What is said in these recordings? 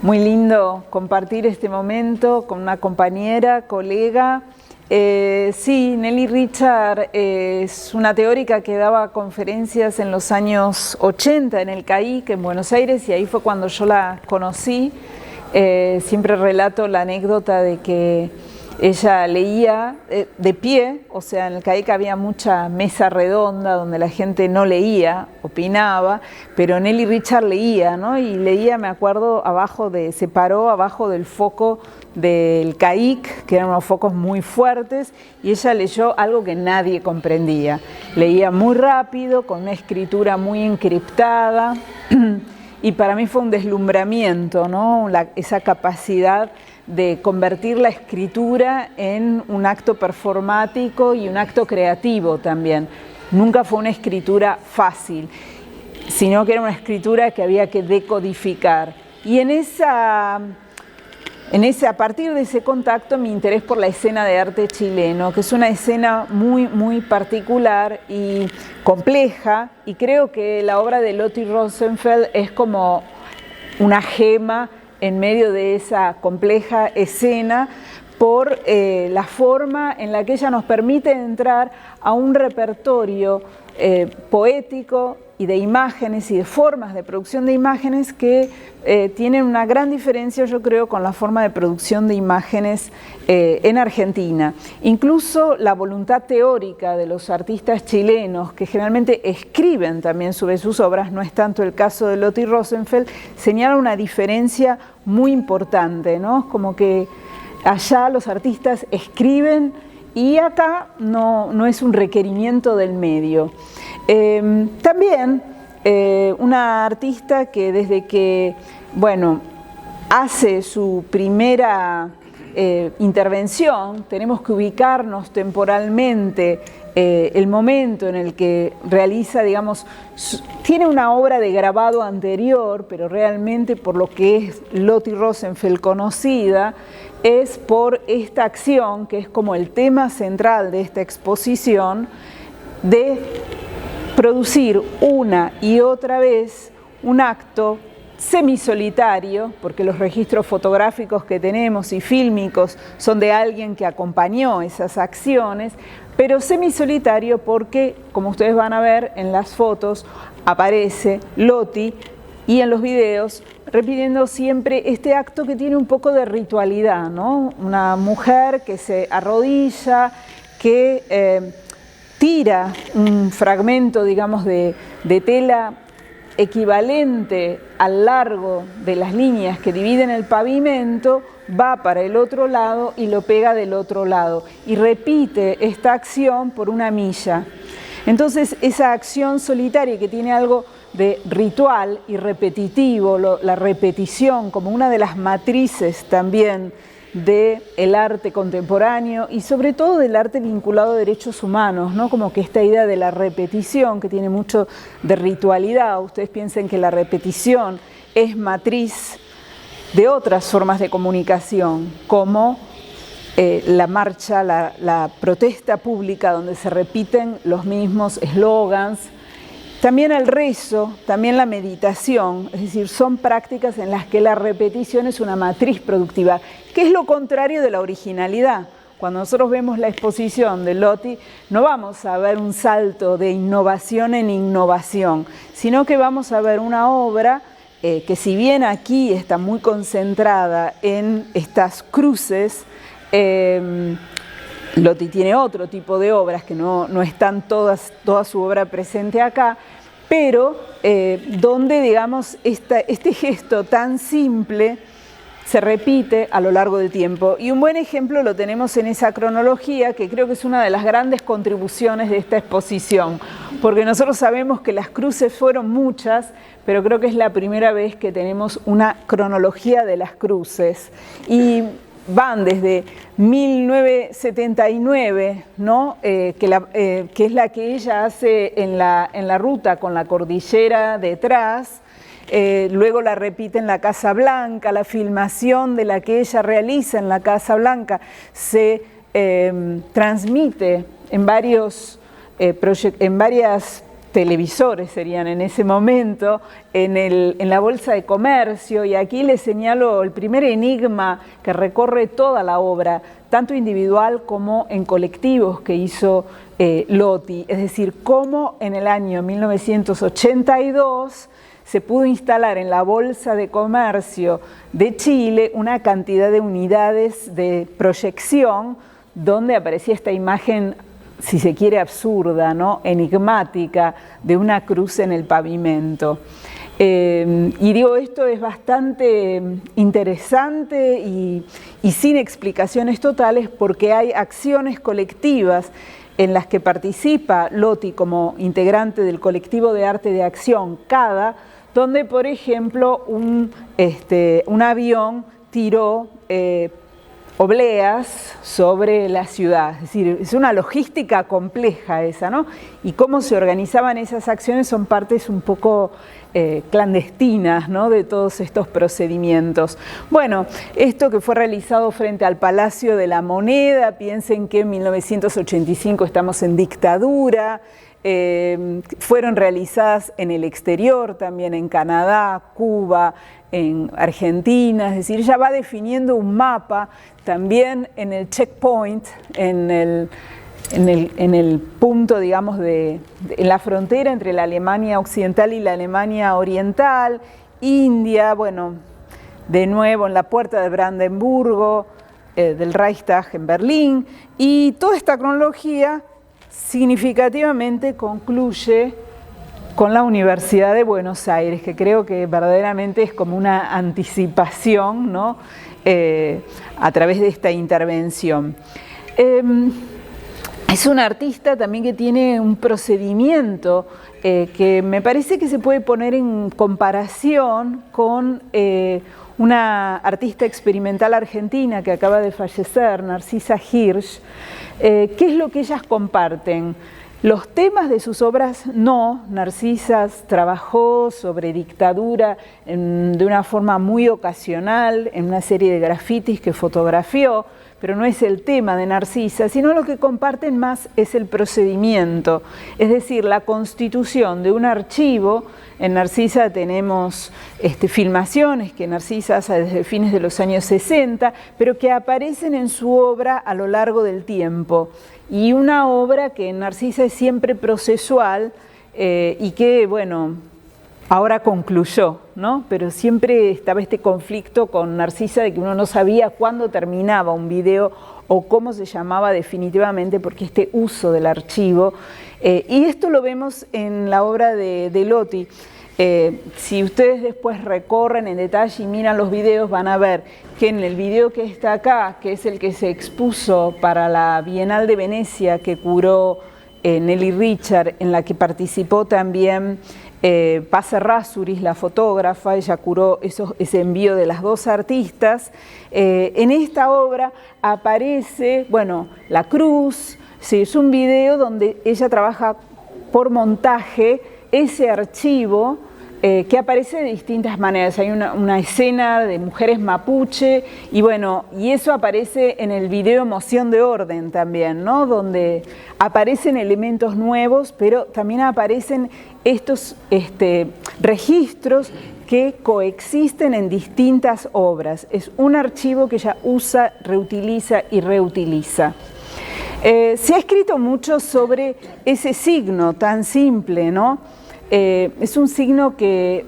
Muy lindo compartir este momento con una compañera, colega. Sí, Nelly Richard es una teórica que daba conferencias en los años 80 en el CAIC, en Buenos Aires, y ahí fue cuando yo la conocí. Siempre relato la anécdota de que ella leía de pie, o sea, en el CAIC había mucha mesa redonda donde la gente no leía, opinaba, pero Nelly Richard leía, ¿no? Y leía, me acuerdo, se paró abajo del foco del CAIC, que eran unos focos muy fuertes, y ella leyó algo que nadie comprendía. Leía muy rápido, con una escritura muy encriptada, y para mí fue un deslumbramiento, ¿no? Esa capacidad de convertir la escritura en un acto performático y un acto creativo también. Nunca fue una escritura fácil, sino que era una escritura que había que decodificar. Y a partir de ese contacto, mi interés por la escena de arte chileno, que es una escena muy, muy particular y compleja, y creo que la obra de Lotte Rosenfeld es como una gema en medio de esa compleja escena por la forma en la que ella nos permite entrar a un repertorio poético y de imágenes y de formas de producción de imágenes que tienen una gran diferencia, yo creo, con la forma de producción de imágenes en Argentina. Incluso la voluntad teórica de los artistas chilenos, que generalmente escriben también sobre sus obras, no es tanto el caso de Lotte Rosenfeld, señala una diferencia muy importante, ¿no? Como que allá los artistas escriben y acá no es un requerimiento del medio. También una artista que desde que, hace su primera intervención, tenemos que ubicarnos temporalmente el momento en el que realiza, digamos, tiene una obra de grabado anterior, pero realmente por lo que es Lotte Rosenfeld conocida, es por esta acción, que es como el tema central de esta exposición, de producir una y otra vez un acto semisolitario, porque los registros fotográficos que tenemos y fílmicos son de alguien que acompañó esas acciones, pero semisolitario porque, como ustedes van a ver en las fotos, aparece Lotte y en los videos repitiendo siempre este acto que tiene un poco de ritualidad, ¿no? Una mujer que se arrodilla, que tira un fragmento, digamos, de tela equivalente al largo de las líneas que dividen el pavimento, va para el otro lado y lo pega del otro lado y repite esta acción por una milla. Entonces esa acción solitaria que tiene algo de ritual y repetitivo, la repetición como una de las matrices también del arte contemporáneo y sobre todo del arte vinculado a derechos humanos, ¿no? Como que esta idea de la repetición que tiene mucho de ritualidad. Ustedes piensen que la repetición es matriz de otras formas de comunicación, como la marcha, la protesta pública donde se repiten los mismos eslogans. También el rezo, también la meditación, es decir, son prácticas en las que la repetición es una matriz productiva, que es lo contrario de la originalidad. Cuando nosotros vemos la exposición de Lotte, no vamos a ver un salto de innovación en innovación, sino que vamos a ver una obra que si bien aquí está muy concentrada en estas cruces, Lotte tiene otro tipo de obras que no están toda su obra presente acá, pero donde, digamos, este gesto tan simple se repite a lo largo del tiempo. Y un buen ejemplo lo tenemos en esa cronología, que creo que es una de las grandes contribuciones de esta exposición, porque nosotros sabemos que las cruces fueron muchas, pero creo que es la primera vez que tenemos una cronología de las cruces. Y van desde 1979, ¿no? Que es la que ella hace en la ruta con la cordillera detrás, luego la repite en la Casa Blanca, la filmación de la que ella realiza en la Casa Blanca se transmite en varias televisores serían en ese momento, en la Bolsa de Comercio, y aquí les señalo el primer enigma que recorre toda la obra, tanto individual como en colectivos que hizo Loti, es decir, cómo en el año 1982 se pudo instalar en la Bolsa de Comercio de Chile una cantidad de unidades de proyección donde aparecía esta imagen, si se quiere, absurda, ¿no? Enigmática, de una cruz en el pavimento. Y digo, esto es bastante interesante y sin explicaciones totales, porque hay acciones colectivas en las que participa Loti como integrante del colectivo de arte de acción CADA, donde, por ejemplo, un avión tiró obleas sobre la ciudad. Es decir, es una logística compleja esa, ¿no? Y cómo se organizaban esas acciones son partes un poco clandestinas, ¿no?, de todos estos procedimientos. Bueno, esto que fue realizado frente al Palacio de la Moneda, piensen que en 1985 estamos en dictadura, fueron realizadas en el exterior, también en Canadá, Cuba, en Argentina, es decir, ya va definiendo un mapa también en el checkpoint, en el punto, digamos, en la frontera entre la Alemania occidental y la Alemania oriental, India, bueno, de nuevo en la puerta de Brandenburgo, del Reichstag en Berlín, y toda esta cronología significativamente concluye con la Universidad de Buenos Aires, que creo que verdaderamente es como una anticipación, ¿no?, a través de esta intervención. Es un artista también que tiene un procedimiento que me parece que se puede poner en comparación con una artista experimental argentina que acaba de fallecer, Narcisa Hirsch. ¿Qué es lo que ellas comparten? Los temas de sus obras no. Narcisa trabajó sobre dictadura de una forma muy ocasional en una serie de grafitis que fotografió, pero no es el tema de Narcisa, sino lo que comparten más es el procedimiento, es decir, la constitución de un archivo. En Narcisa tenemos filmaciones que Narcisa hace desde fines de los años 60, pero que aparecen en su obra a lo largo del tiempo. Y una obra que en Narcisa es siempre procesual y que, bueno, ahora concluyó, ¿no? Pero siempre estaba este conflicto con Narcisa de que uno no sabía cuándo terminaba un video o cómo se llamaba definitivamente, porque este uso del archivo. Y esto lo vemos en la obra de Loti. Si ustedes después recorren en detalle y miran los videos, van a ver que en el video que está acá, que es el que se expuso para la Bienal de Venecia que curó Nelly Richard, en la que participó también Paz Errázuriz, la fotógrafa, ella curó ese envío de las dos artistas. En esta obra aparece, bueno, la cruz. Sí, es un video donde ella trabaja por montaje ese archivo que aparece de distintas maneras. Hay una escena de mujeres mapuche y bueno, y eso aparece en el video Emoción de Orden también, ¿no?, donde aparecen elementos nuevos, pero también aparecen estos registros que coexisten en distintas obras. Es un archivo que ella usa, reutiliza y reutiliza. Se ha escrito mucho sobre ese signo tan simple, ¿no? Es un signo que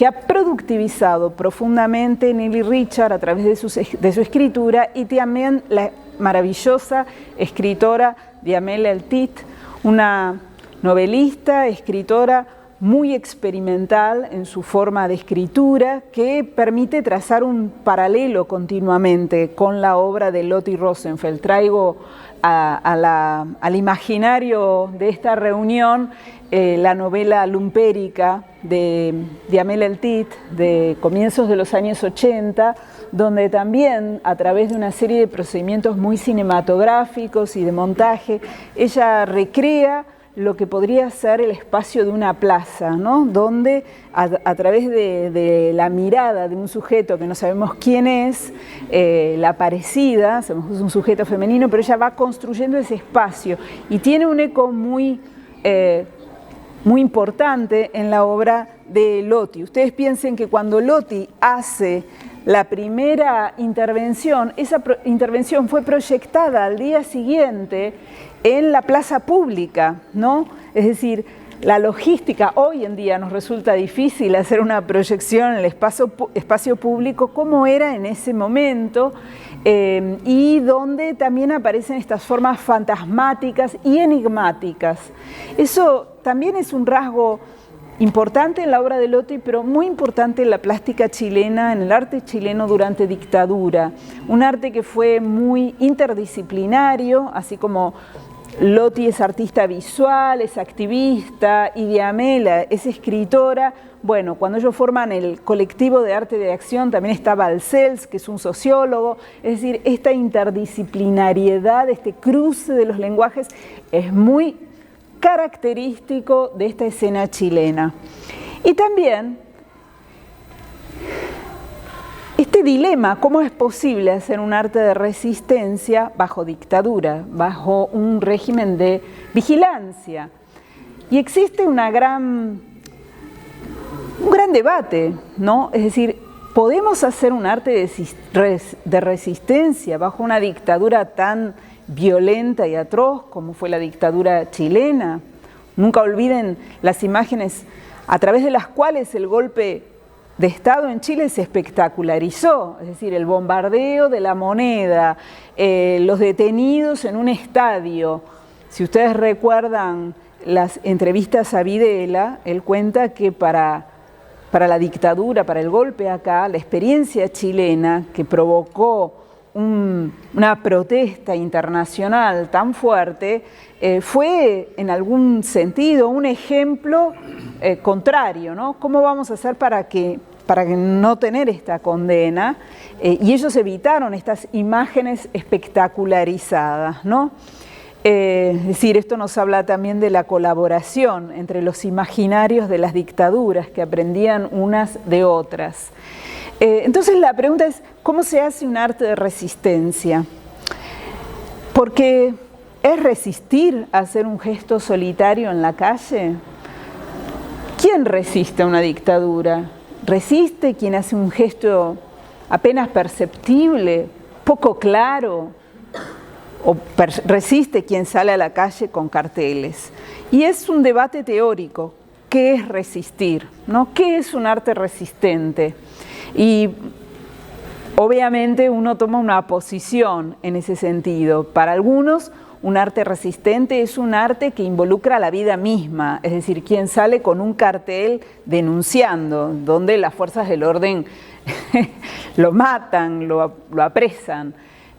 ha productivizado profundamente Nelly Richard a través de su escritura, y también la maravillosa escritora Diamela Eltit, una novelista, escritora muy experimental en su forma de escritura, que permite trazar un paralelo continuamente con la obra de Loti Rosenfeld. Traigo al imaginario de esta reunión la novela Lumpérica de Diamela Eltit, de comienzos de los años 80, donde también a través de una serie de procedimientos muy cinematográficos y de montaje, ella recrea lo que podría ser el espacio de una plaza, ¿no?, donde a través de la mirada de un sujeto que no sabemos quién es, la aparecida, sabemos que es un sujeto femenino, pero ella va construyendo ese espacio y tiene un eco muy muy importante en la obra de Loti. Ustedes piensen que cuando Loti hace la primera intervención, esa intervención fue proyectada al día siguiente en la plaza pública, ¿no? Es decir, la logística hoy en día nos resulta difícil hacer una proyección en el espacio público como era en ese momento, y donde también aparecen estas formas fantasmáticas y enigmáticas. Eso también es un rasgo importante en la obra de Loti, pero muy importante en la plástica chilena, en el arte chileno durante dictadura. Un arte que fue muy interdisciplinario, así como Loti es artista visual, es activista, y Diamela es escritora. Bueno, cuando ellos forman el colectivo de arte de acción también está Balcells, que es un sociólogo. Es decir, esta interdisciplinariedad, este cruce de los lenguajes es muy característico de esta escena chilena. Y también este dilema, ¿cómo es posible hacer un arte de resistencia bajo dictadura, bajo un régimen de vigilancia? Y existe un gran debate, ¿no? Es decir, ¿podemos hacer un arte de resistencia bajo una dictadura tan violenta y atroz como fue la dictadura chilena? Nunca olviden las imágenes a través de las cuales el golpe de Estado en Chile se espectacularizó, es decir, el bombardeo de la Moneda, los detenidos en un estadio. Si ustedes recuerdan las entrevistas a Videla, él cuenta que para la dictadura, para el golpe acá, la experiencia chilena que provocó una protesta internacional tan fuerte, fue en algún sentido un ejemplo contrario, ¿no? ¿Cómo vamos a hacer para que no tener esta condena? Y ellos evitaron estas imágenes espectacularizadas, ¿no? Es decir, esto nos habla también de la colaboración entre los imaginarios de las dictaduras que aprendían unas de otras. Entonces la pregunta es, ¿cómo se hace un arte de resistencia? Porque ¿es resistir a hacer un gesto solitario en la calle? ¿Quién resiste a una dictadura? ¿Resiste quien hace un gesto apenas perceptible, poco claro? ¿O resiste quien sale a la calle con carteles? Y es un debate teórico. ¿Qué es resistir? ¿No? ¿Qué es un arte resistente? Y obviamente uno toma una posición en ese sentido. Para algunos, un arte resistente es un arte que involucra la vida misma, es decir, quien sale con un cartel denunciando, donde las fuerzas del orden lo matan, lo apresan.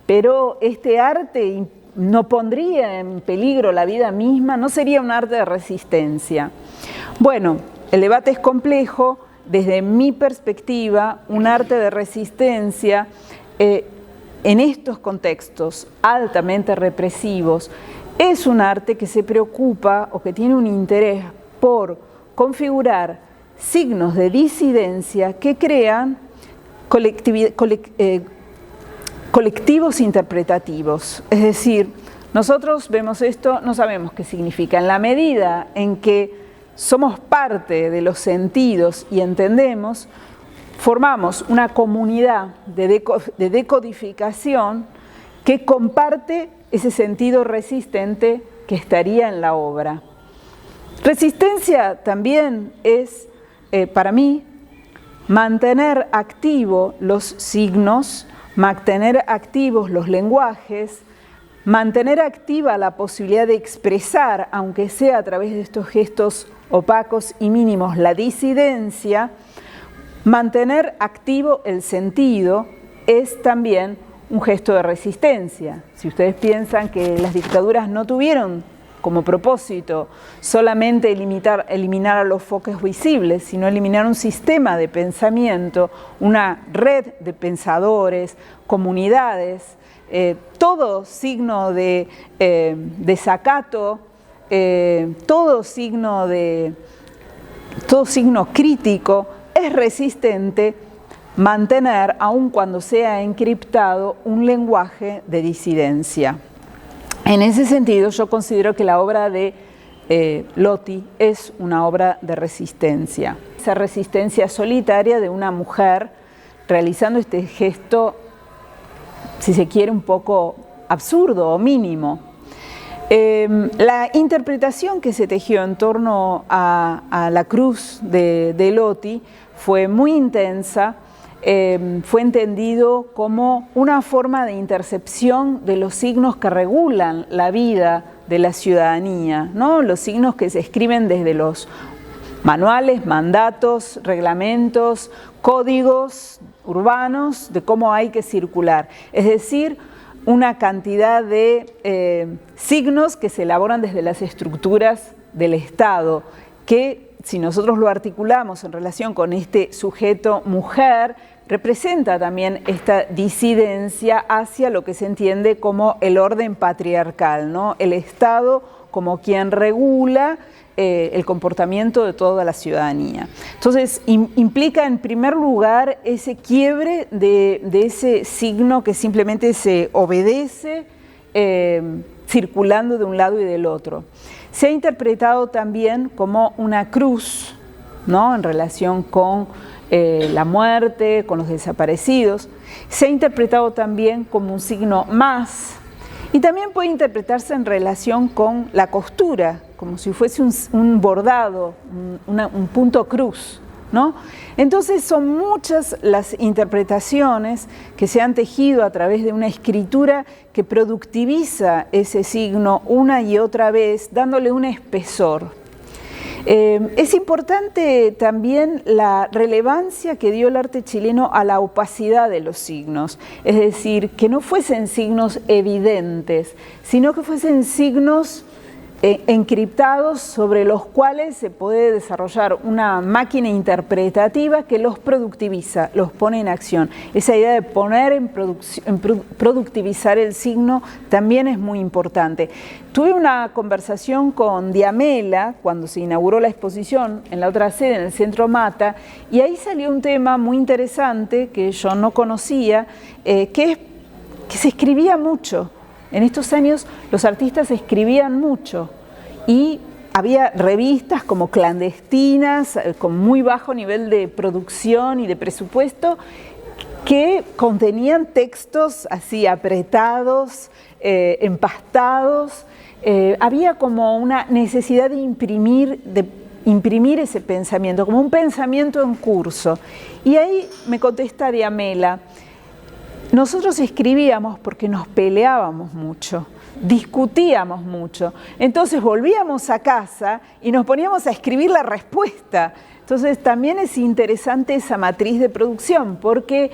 Pero este arte no pondría en peligro la vida misma, no sería un arte de resistencia. Bueno, el debate es complejo. Desde mi perspectiva, un arte de resistencia en estos contextos altamente represivos es un arte que se preocupa o que tiene un interés por configurar signos de disidencia que crean colectivos interpretativos. Es decir, nosotros vemos esto, no sabemos qué significa. En la medida en que somos parte de los sentidos y entendemos, formamos una comunidad de decodificación que comparte ese sentido resistente que estaría en la obra. Resistencia también es, para mí, mantener activos los signos, mantener activos los lenguajes, mantener activa la posibilidad de expresar, aunque sea a través de estos gestos opacos y mínimos, la disidencia. Mantener activo el sentido es también un gesto de resistencia. Si ustedes piensan que las dictaduras no tuvieron como propósito solamente eliminar a los focos visibles, sino eliminar un sistema de pensamiento, una red de pensadores, comunidades, todo signo de desacato, todo signo crítico es resistente mantener, aun cuando sea encriptado, un lenguaje de disidencia. En ese sentido, yo considero que la obra de Loti es una obra de resistencia. Esa resistencia solitaria de una mujer realizando este gesto, si se quiere, un poco absurdo o mínimo. La interpretación que se tejió en torno a la cruz de Loti fue muy intensa, fue entendido como una forma de intercepción de los signos que regulan la vida de la ciudadanía, ¿no? Los signos que se escriben desde los manuales, mandatos, reglamentos, códigos urbanos de cómo hay que circular. Es decir, una cantidad de signos que se elaboran desde las estructuras del Estado, que si nosotros lo articulamos en relación con este sujeto mujer, representa también esta disidencia hacia lo que se entiende como el orden patriarcal, ¿no? El Estado como quien regula el comportamiento de toda la ciudadanía. Entonces, implica en primer lugar ese quiebre de ese signo que simplemente se obedece circulando de un lado y del otro. Se ha interpretado también como una cruz, ¿no? En relación con la muerte, con los desaparecidos. Se ha interpretado también como un signo más, y también puede interpretarse en relación con la costura, como si fuese un bordado, un punto cruz, ¿no? Entonces son muchas las interpretaciones que se han tejido a través de una escritura que productiviza ese signo una y otra vez, dándole un espesor. Es importante también la relevancia que dio el arte chileno a la opacidad de los signos, es decir, que no fuesen signos evidentes, sino que fuesen signos encriptados sobre los cuales se puede desarrollar una máquina interpretativa que los productiviza, los pone en acción. Esa idea de poner productivizar el signo también es muy importante. Tuve una conversación con Diamela cuando se inauguró la exposición en la otra sede, en el Centro Mata, y ahí salió un tema muy interesante que yo no conocía, que se escribía mucho. En estos años los artistas escribían mucho y había revistas como clandestinas, con muy bajo nivel de producción y de presupuesto, que contenían textos así apretados, empastados. Había como una necesidad de imprimir ese pensamiento, como un pensamiento en curso. Y ahí me contesta Diamela: nosotros escribíamos porque nos peleábamos mucho, discutíamos mucho. Entonces volvíamos a casa y nos poníamos a escribir la respuesta. Entonces también es interesante esa matriz de producción, porque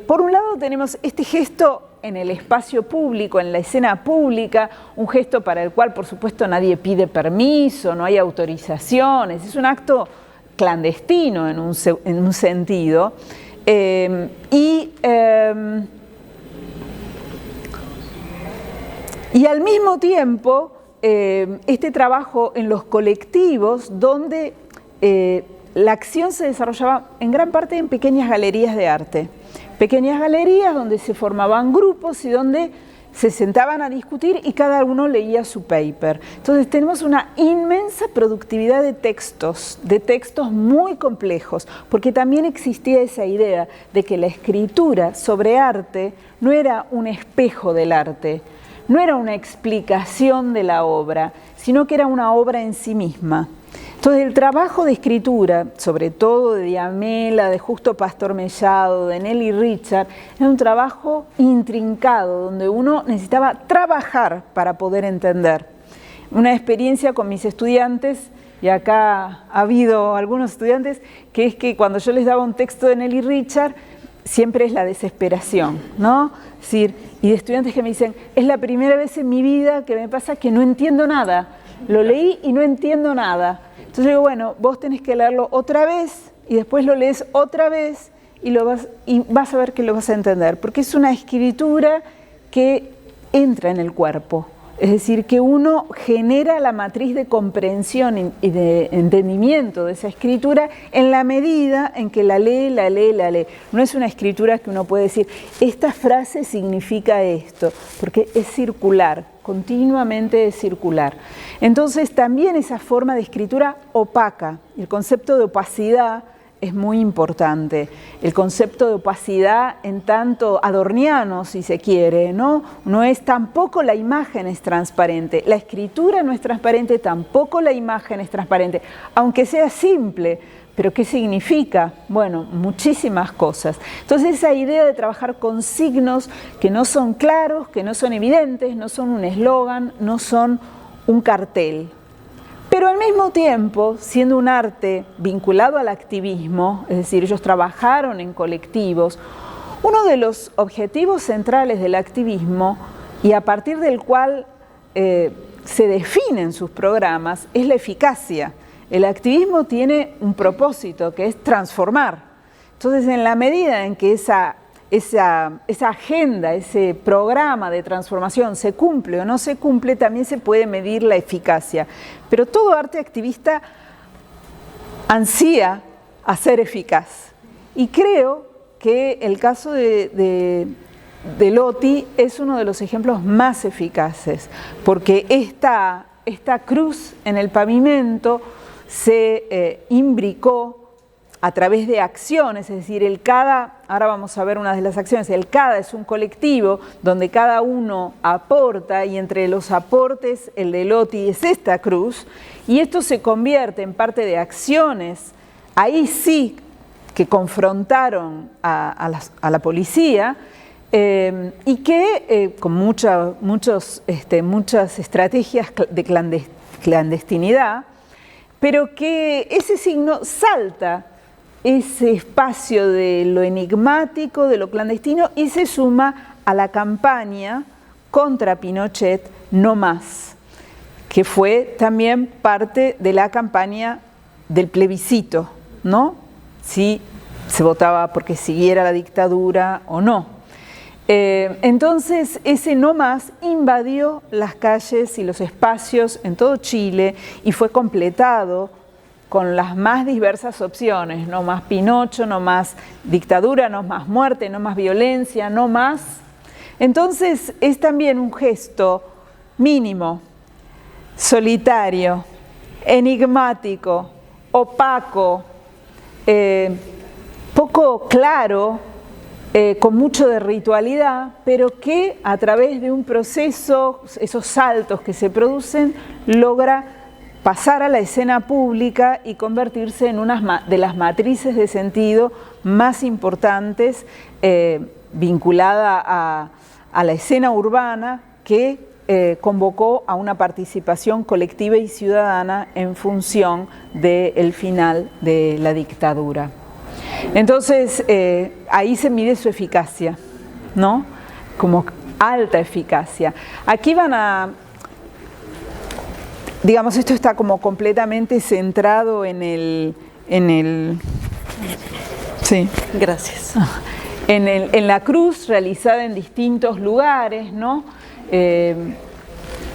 por un lado tenemos este gesto en el espacio público, en la escena pública, un gesto para el cual por supuesto nadie pide permiso, no hay autorizaciones, es un acto clandestino en un sentido. Y al mismo tiempo, este trabajo en los colectivos, donde la acción se desarrollaba en gran parte en pequeñas galerías de arte. Pequeñas galerías donde se formaban grupos y donde se sentaban a discutir y cada uno leía su paper. Entonces tenemos una inmensa productividad de textos muy complejos, porque también existía esa idea de que la escritura sobre arte no era un espejo del arte, no era una explicación de la obra, sino que era una obra en sí misma. Entonces el trabajo de escritura, sobre todo de Diamela, de Justo Pastor Mellado, de Nelly Richard, era un trabajo intrincado, donde uno necesitaba trabajar para poder entender. Una experiencia con mis estudiantes, y acá ha habido algunos estudiantes, que es que cuando yo les daba un texto de Nelly Richard, siempre es la desesperación, ¿no? Es decir, y de estudiantes que me dicen: es la primera vez en mi vida que me pasa que no entiendo nada, lo leí y no entiendo nada. Entonces digo, bueno, vos tenés que leerlo otra vez y después lo lees otra vez y vas a ver que lo vas a entender, porque es una escritura que entra en el cuerpo. Es decir, que uno genera la matriz de comprensión y de entendimiento de esa escritura en la medida en que la lee. No es una escritura que uno puede decir, esta frase significa esto, porque es circular, continuamente es circular. Entonces también esa forma de escritura opaca, el concepto de opacidad es muy importante. El concepto de opacidad en tanto adorniano, si se quiere, ¿no? No es tampoco la imagen es transparente, la escritura no es transparente, tampoco la imagen es transparente, aunque sea simple. ¿Pero qué significa? Bueno, muchísimas cosas. Entonces esa idea de trabajar con signos que no son claros, que no son evidentes, no son un eslogan, no son un cartel. Pero al mismo tiempo, siendo un arte vinculado al activismo, es decir, ellos trabajaron en colectivos, uno de los objetivos centrales del activismo, y a partir del cual se definen sus programas, es la eficacia. El activismo tiene un propósito, que es transformar. Entonces, en la medida en que esa agenda, ese programa de transformación se cumple o no se cumple, también se puede medir la eficacia. Pero todo arte activista ansía a ser eficaz. Y creo que el caso de Loti es uno de los ejemplos más eficaces, porque esta cruz en el pavimento se imbricó a través de acciones, es decir, el CADA, ahora vamos a ver una de las acciones, el CADA es un colectivo donde cada uno aporta y entre los aportes el de Loti es esta cruz y esto se convierte en parte de acciones, ahí sí que confrontaron a la policía y que con muchas estrategias de clandestinidad, pero que ese signo salta ese espacio de lo enigmático, de lo clandestino, y se suma a la campaña contra Pinochet No Más, que fue también parte de la campaña del plebiscito, ¿no? Si se votaba porque siguiera la dictadura o no. Entonces ese No Más invadió las calles y los espacios en todo Chile y fue completado con las más diversas opciones, no más Pinocho, no más dictadura, no más muerte, no más violencia, no más. Entonces es también un gesto mínimo, solitario, enigmático, opaco, poco claro, con mucho de ritualidad, pero que a través de un proceso, esos saltos que se producen, logra pasar a la escena pública y convertirse en una de las matrices de sentido más importantes vinculada a la escena urbana que convocó a una participación colectiva y ciudadana en función del final de la dictadura. Entonces, ahí se mide su eficacia, ¿no? Como alta eficacia. Aquí van a... Digamos, esto está como completamente centrado en el sí, gracias. En la cruz realizada en distintos lugares, ¿no?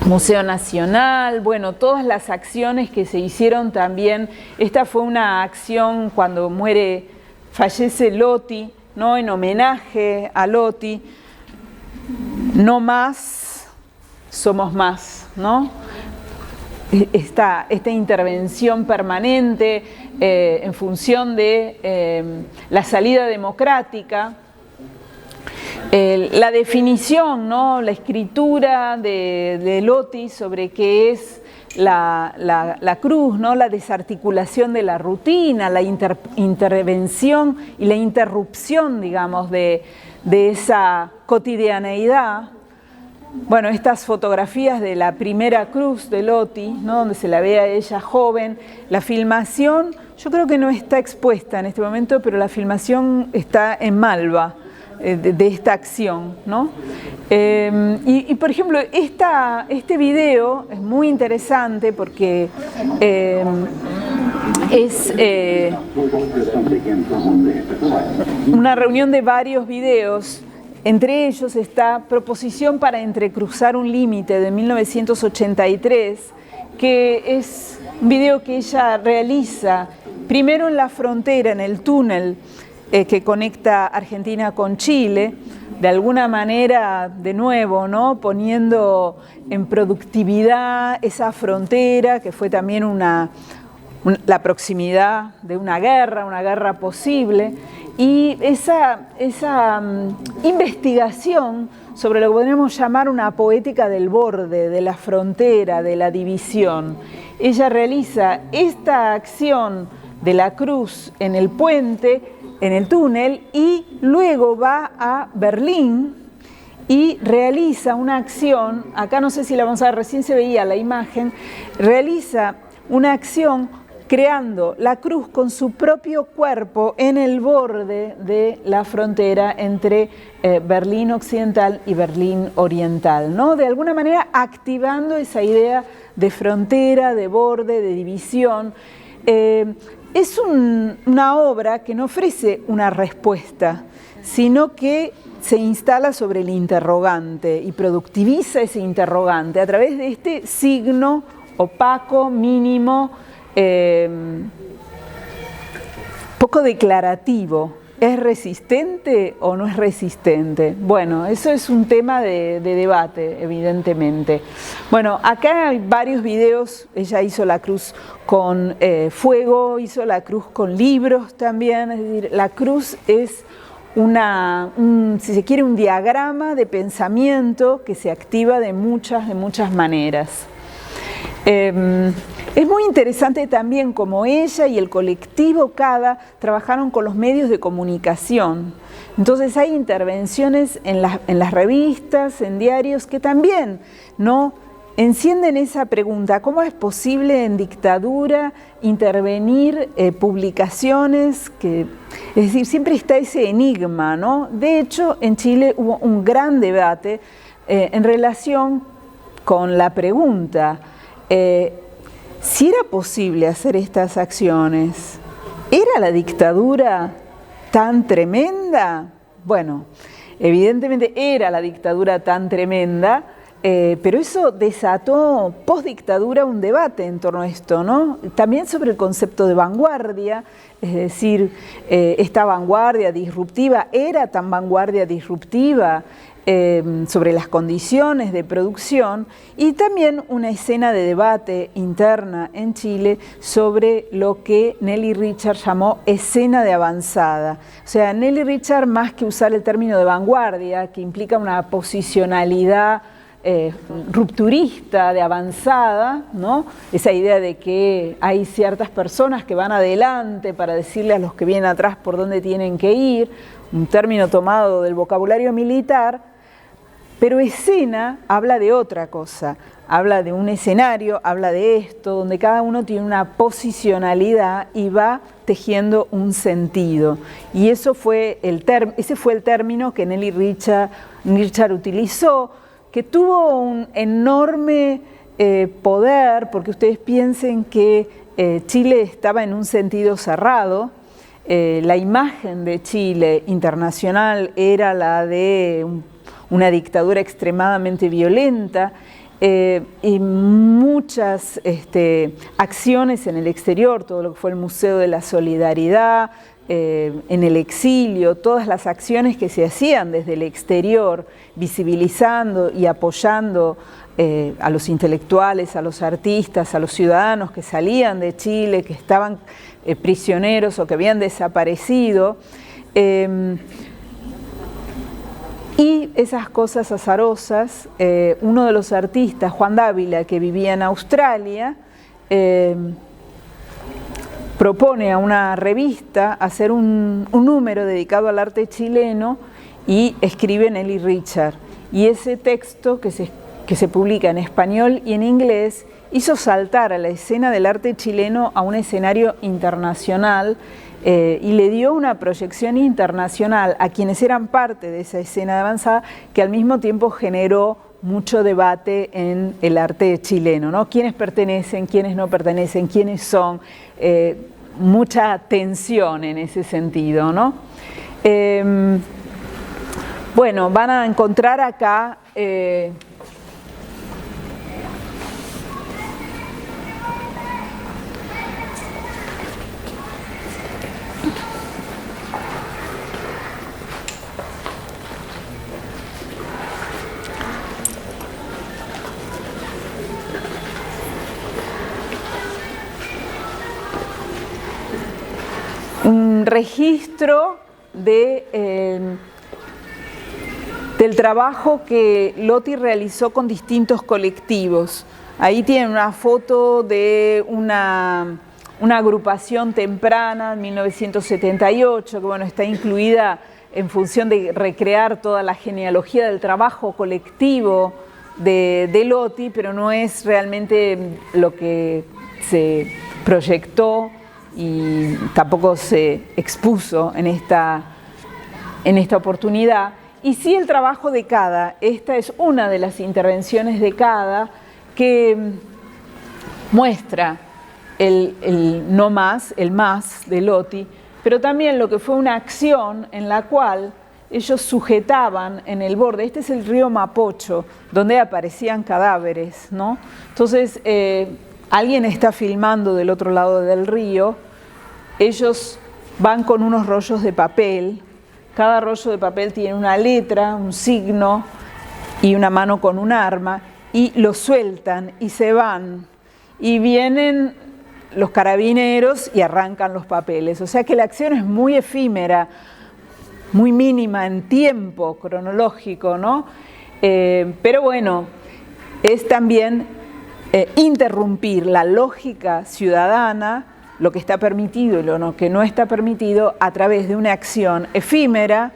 Museo Nacional, bueno, todas las acciones que se hicieron también. Esta fue una acción cuando fallece Loti, ¿no? En homenaje a Loti. No más, somos más, ¿no? Esta intervención permanente en función de la salida democrática, la definición, ¿no? La escritura de Loti sobre qué es la cruz, ¿no? La desarticulación de la rutina, la intervención y la interrupción, digamos, de esa cotidianeidad. Bueno, estas fotografías de la primera cruz de Loti, ¿no? Donde se la ve a ella joven, la filmación, yo creo que no está expuesta en este momento, pero la filmación está en Malva de esta acción, ¿no? Y por ejemplo, este video es muy interesante porque es una reunión de varios videos Entre ellos está Proposición para entrecruzar un límite de 1983, que es un video que ella realiza primero en la frontera, en el túnel que conecta Argentina con Chile, de alguna manera, de nuevo, ¿no?, poniendo en productividad esa frontera, que fue también la proximidad de una guerra posible, y esa investigación sobre lo que podríamos llamar una poética del borde, de la frontera, de la división. Ella realiza esta acción de la cruz en el puente, en el túnel, y luego va a Berlín y realiza una acción, acá no sé si la vamos a ver, recién se veía la imagen, realiza una acción creando la cruz con su propio cuerpo en el borde de la frontera entre Berlín Occidental y Berlín Oriental, ¿no? De alguna manera activando esa idea de frontera, de borde, de división. Es una obra que no ofrece una respuesta, sino que se instala sobre el interrogante y productiviza ese interrogante a través de este signo opaco, mínimo, poco declarativo. ¿Es resistente o no es resistente? Bueno, eso es un tema de debate, evidentemente. Bueno, acá hay varios videos. Ella hizo la cruz con fuego, hizo la cruz con libros también. Es decir, la cruz es si se quiere, un diagrama de pensamiento que se activa de muchas maneras. Es muy interesante también cómo ella y el colectivo CADA trabajaron con los medios de comunicación. Entonces hay intervenciones en las revistas, en diarios, que también no encienden esa pregunta: ¿cómo es posible en dictadura intervenir publicaciones? Es decir, siempre está ese enigma, ¿no? De hecho, en Chile hubo un gran debate en relación con la pregunta si era posible hacer estas acciones. ¿Era la dictadura tan tremenda? Bueno, evidentemente era la dictadura tan tremenda, pero eso desató post-dictadura un debate en torno a esto, ¿no? También sobre el concepto de vanguardia, es decir, esta vanguardia disruptiva, ¿era tan vanguardia disruptiva? Sobre las condiciones de producción, y también una escena de debate interna en Chile sobre lo que Nelly Richard llamó escena de avanzada. O sea, Nelly Richard, más que usar el término de vanguardia, que implica una posicionalidad rupturista, de avanzada, ¿no? Esa idea de que hay ciertas personas que van adelante para decirle a los que vienen atrás por dónde tienen que ir, un término tomado del vocabulario militar. Pero escena habla de otra cosa, habla de un escenario, habla de esto, donde cada uno tiene una posicionalidad y va tejiendo un sentido. Y ese fue el término que Nelly Richard utilizó, que tuvo un enorme poder, porque ustedes piensen que Chile estaba en un sentido cerrado. La imagen de Chile internacional era la de una dictadura extremadamente violenta, y muchas acciones en el exterior, todo lo que fue el Museo de la Solidaridad, en el exilio, todas las acciones que se hacían desde el exterior, visibilizando y apoyando a los intelectuales, a los artistas, a los ciudadanos que salían de Chile, que estaban prisioneros o que habían desaparecido. Y esas cosas azarosas, uno de los artistas, Juan Dávila, que vivía en Australia, propone a una revista hacer un número dedicado al arte chileno y escribe Nelly Richard. Y ese texto que se publica en español y en inglés hizo saltar a la escena del arte chileno a un escenario internacional, y le dio una proyección internacional a quienes eran parte de esa escena de avanzada, que al mismo tiempo generó mucho debate en el arte chileno, ¿no? ¿Quiénes pertenecen, quiénes no pertenecen, quiénes son? Mucha tensión en ese sentido, ¿no? Bueno, van a encontrar acá un registro de, del trabajo que Loti realizó con distintos colectivos. Ahí tienen una foto de una agrupación temprana en 1978, que bueno, está incluida en función de recrear toda la genealogía del trabajo colectivo de Loti, pero no es realmente lo que se proyectó y tampoco se expuso en esta oportunidad. Y sí el trabajo de Cada. Esta es una de las intervenciones de Cada que muestra el no más, el más de Loti, pero también lo que fue una acción en la cual ellos sujetaban en el borde. Este es el río Mapocho, donde aparecían cadáveres, ¿no? Entonces, alguien está filmando del otro lado del río, ellos van con unos rollos de papel, cada rollo de papel tiene una letra, un signo y una mano con un arma, y lo sueltan y se van, y vienen los carabineros y arrancan los papeles. O sea que la acción es muy efímera, muy mínima en tiempo cronológico, ¿no? Pero bueno, es también interrumpir la lógica ciudadana, lo que está permitido y lo que no está permitido, a través de una acción efímera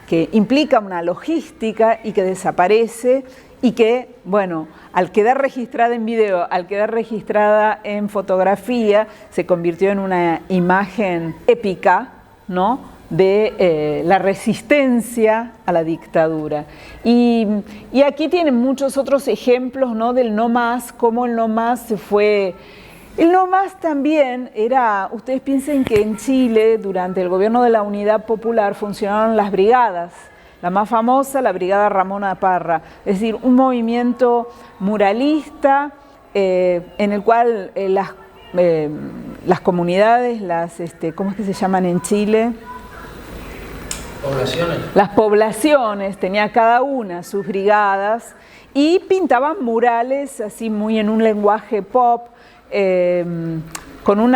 que implica una logística y que desaparece y que, bueno, al quedar registrada en video, al quedar registrada en fotografía, se convirtió en una imagen épica, ¿no?, de la resistencia a la dictadura. Y aquí tienen muchos otros ejemplos, ¿no?, del no más, cómo el no más se fue. El no más también era, ustedes piensen que en Chile, durante el gobierno de la Unidad Popular, funcionaron las brigadas. La más famosa, la Brigada Ramona Parra, es decir, un movimiento muralista en el cual las comunidades, ¿cómo es que se llaman en Chile? Poblaciones. Las poblaciones, tenía cada una sus brigadas y pintaban murales así muy en un lenguaje pop, con un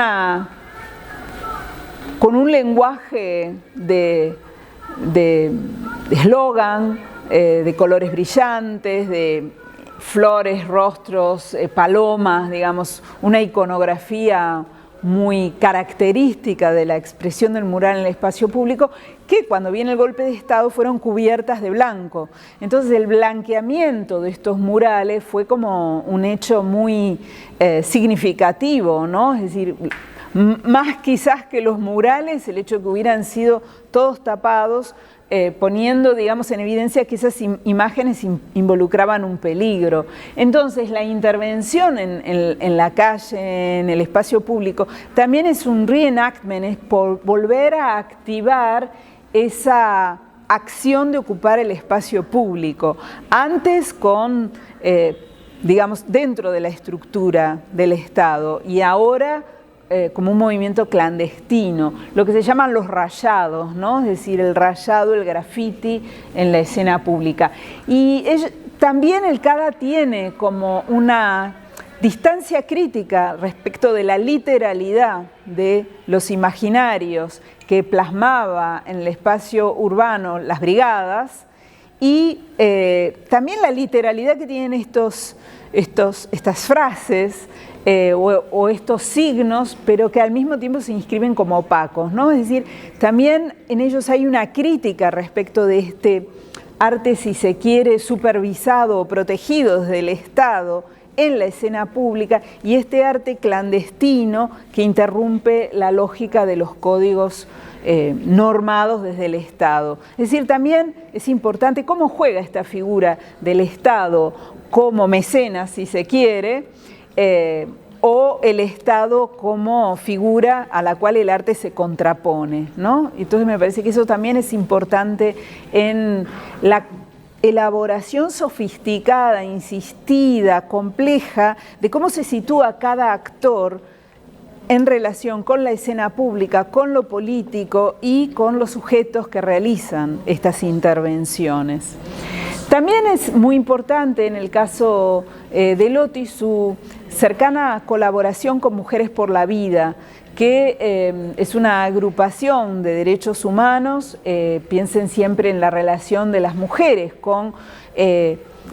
lenguaje de eslogan, de colores brillantes, de flores, rostros, palomas, digamos, una iconografía muy característica de la expresión del mural en el espacio público, que cuando viene el golpe de Estado fueron cubiertas de blanco. Entonces el blanqueamiento de estos murales fue como un hecho muy significativo, ¿no? Es decir, más quizás que los murales, el hecho de que hubieran sido todos tapados, poniendo, digamos, en evidencia que esas imágenes involucraban un peligro. Entonces, la intervención en la calle, en el espacio público, también es un reenactment, es por volver a activar esa acción de ocupar el espacio público. Antes con, digamos, dentro de la estructura del Estado, y ahora como un movimiento clandestino, lo que se llaman los rayados, ¿no? Es decir, el rayado, el graffiti en la escena pública. Y también el CADA tiene como una distancia crítica respecto de la literalidad de los imaginarios que plasmaba en el espacio urbano las brigadas, y también la literalidad que tienen estas frases o estos signos, pero que al mismo tiempo se inscriben como opacos, ¿no? Es decir, también en ellos hay una crítica respecto de este arte, si se quiere, supervisado o protegido desde el Estado en la escena pública, y este arte clandestino que interrumpe la lógica de los códigos normados desde el Estado. Es decir, también es importante cómo juega esta figura del Estado como mecenas, si se quiere, o el Estado como figura a la cual el arte se contrapone, ¿no? Entonces me parece que eso también es importante en la elaboración sofisticada, insistida, compleja, de cómo se sitúa cada actor en relación con la escena pública, con lo político y con los sujetos que realizan estas intervenciones. También es muy importante en el caso de Loti su cercana colaboración con Mujeres por la Vida, que es una agrupación de derechos humanos. Piensen siempre en la relación de las mujeres con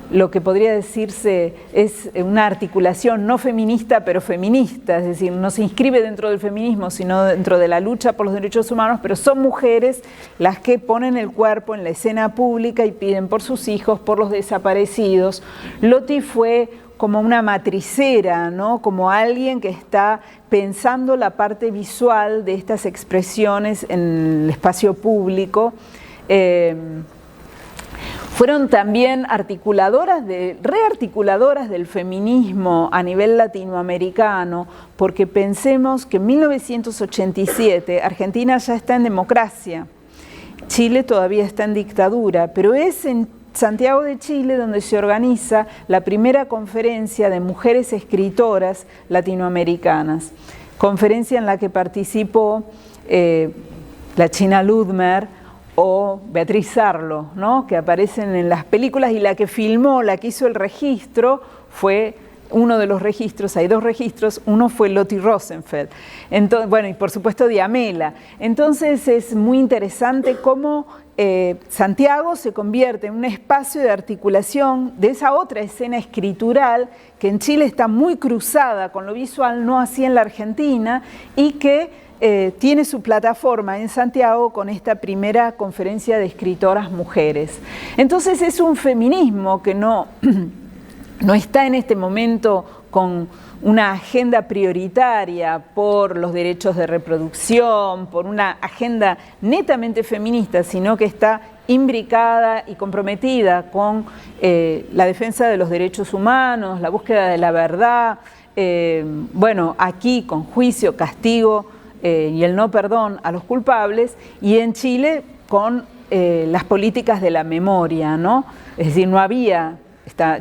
lo que podría decirse es una articulación no feminista, pero feminista, es decir, no se inscribe dentro del feminismo, sino dentro de la lucha por los derechos humanos, pero son mujeres las que ponen el cuerpo en la escena pública y piden por sus hijos, por los desaparecidos. Loti fue como una matricera, ¿no? Como alguien que está pensando la parte visual de estas expresiones en el espacio público. Fueron también rearticuladoras del feminismo a nivel latinoamericano, porque pensemos que en 1987 Argentina ya está en democracia, Chile todavía está en dictadura, pero es en Santiago de Chile donde se organiza la primera conferencia de mujeres escritoras latinoamericanas, conferencia en la que participó la China Ludmer o Beatriz Sarlo, ¿no? Que aparecen en las películas, y la que filmó, la que hizo el registro, fue uno de los registros, hay dos registros, uno fue Loti Rosenfeld, entonces, bueno, y por supuesto Diamela. Entonces es muy interesante cómo Santiago se convierte en un espacio de articulación de esa otra escena escritural que en Chile está muy cruzada con lo visual, no así en la Argentina, y que tiene su plataforma en Santiago con esta primera conferencia de escritoras mujeres. Entonces es un feminismo que no está en este momento con una agenda prioritaria por los derechos de reproducción, por una agenda netamente feminista, sino que está imbricada y comprometida con la defensa de los derechos humanos, la búsqueda de la verdad, bueno, aquí con juicio, castigo y el no perdón a los culpables, y en Chile con las políticas de la memoria, ¿no? Es decir, no había...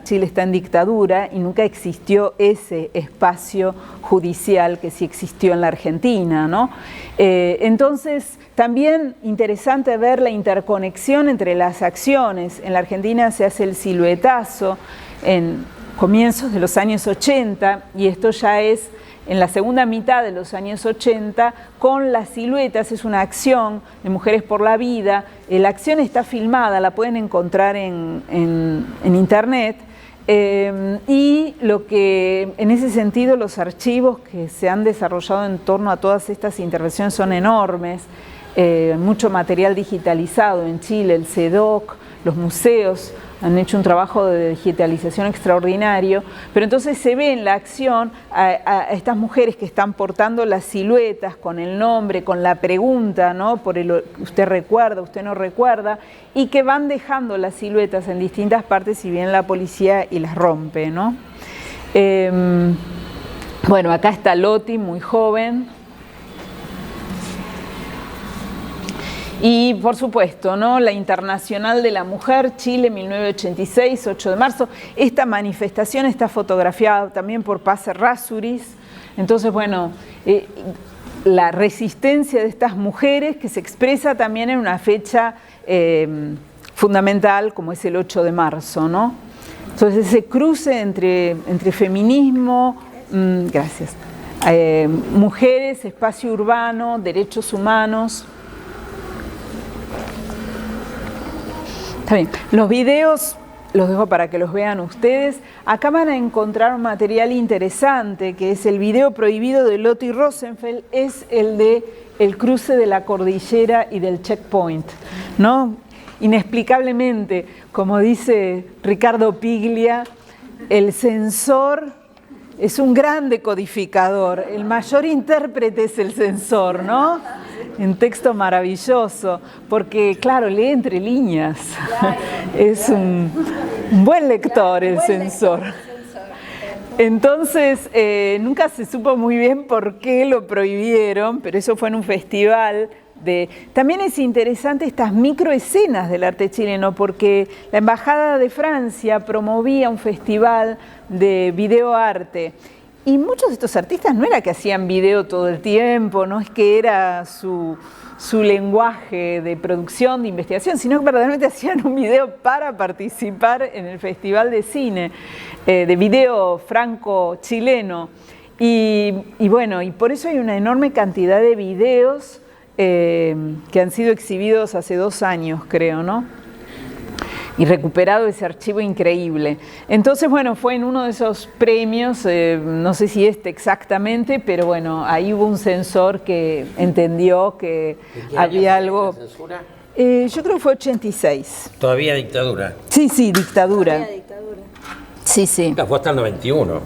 Chile está en dictadura y nunca existió ese espacio judicial que sí existió en la Argentina, ¿no? Entonces, también interesante ver la interconexión entre las acciones. En la Argentina se hace el siluetazo en comienzos de los años 80, y esto ya es en la segunda mitad de los años 80, con las siluetas. Es una acción de Mujeres por la Vida. La acción está filmada, la pueden encontrar en internet, y lo que en ese sentido los archivos que se han desarrollado en torno a todas estas intervenciones son enormes. Mucho material digitalizado en Chile, el CEDOC, los museos han hecho un trabajo de digitalización extraordinario, pero entonces se ve en la acción a estas mujeres que están portando las siluetas con el nombre, con la pregunta, ¿no? Por el usted recuerda, usted no recuerda, y que van dejando las siluetas en distintas partes y viene la policía y las rompe, ¿no? Bueno, acá está Loti, muy joven. Y por supuesto, ¿no? La Internacional de la Mujer, Chile, 1986, 8 de marzo. Esta manifestación está fotografiada también por Paz Errázuriz. Entonces, bueno, la resistencia de estas mujeres que se expresa también en una fecha fundamental como es el 8 de marzo, ¿no? Entonces, ese cruce entre feminismo, gracias, mujeres, espacio urbano, derechos humanos. Está bien. Los videos los dejo para que los vean ustedes. Acá van a encontrar un material interesante, que es el video prohibido de Loti Rosenfeld, es el de el cruce de la cordillera y del checkpoint, ¿no? Inexplicablemente, como dice Ricardo Piglia, el censor es un gran decodificador, el mayor intérprete es el censor, ¿no? Un texto maravilloso, porque claro, lee entre líneas, es un buen lector el censor. Entonces, nunca se supo muy bien por qué lo prohibieron, pero eso fue en un festival. También es interesante estas microescenas del arte chileno, porque la Embajada de Francia promovía un festival de videoarte. Y muchos de estos artistas no era que hacían video todo el tiempo, no es que era su lenguaje de producción, de investigación, sino que verdaderamente hacían un video para participar en el Festival de Cine, de video franco-chileno. Y bueno, y por eso hay una enorme cantidad de videos que han sido exhibidos hace 2 años, creo, ¿no? Y recuperado ese archivo increíble. Entonces, bueno, fue en uno de esos premios, no sé si exactamente, pero bueno, ahí hubo un censor que entendió que había algo... ¿La censura? Yo creo que fue 86. ¿Todavía dictadura? Sí, dictadura. Todavía dictadura. Sí. Fue hasta el 91.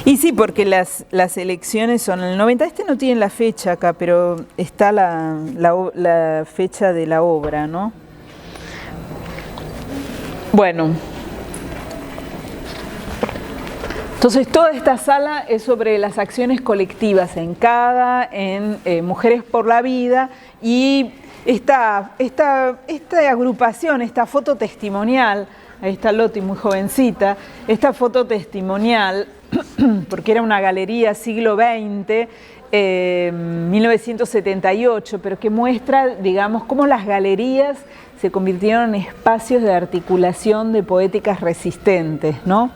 Y sí, porque las elecciones son el 90. Este no tiene la fecha acá, pero está la fecha de la obra, ¿no? Bueno. Entonces, toda esta sala es sobre las acciones colectivas en Mujeres por la Vida, y esta agrupación, esta foto testimonial, ahí está Loti muy jovencita, esta foto testimonial, porque era una galería siglo XX, 1978, pero que muestra, digamos, cómo las galerías se convirtieron en espacios de articulación de poéticas resistentes, ¿no?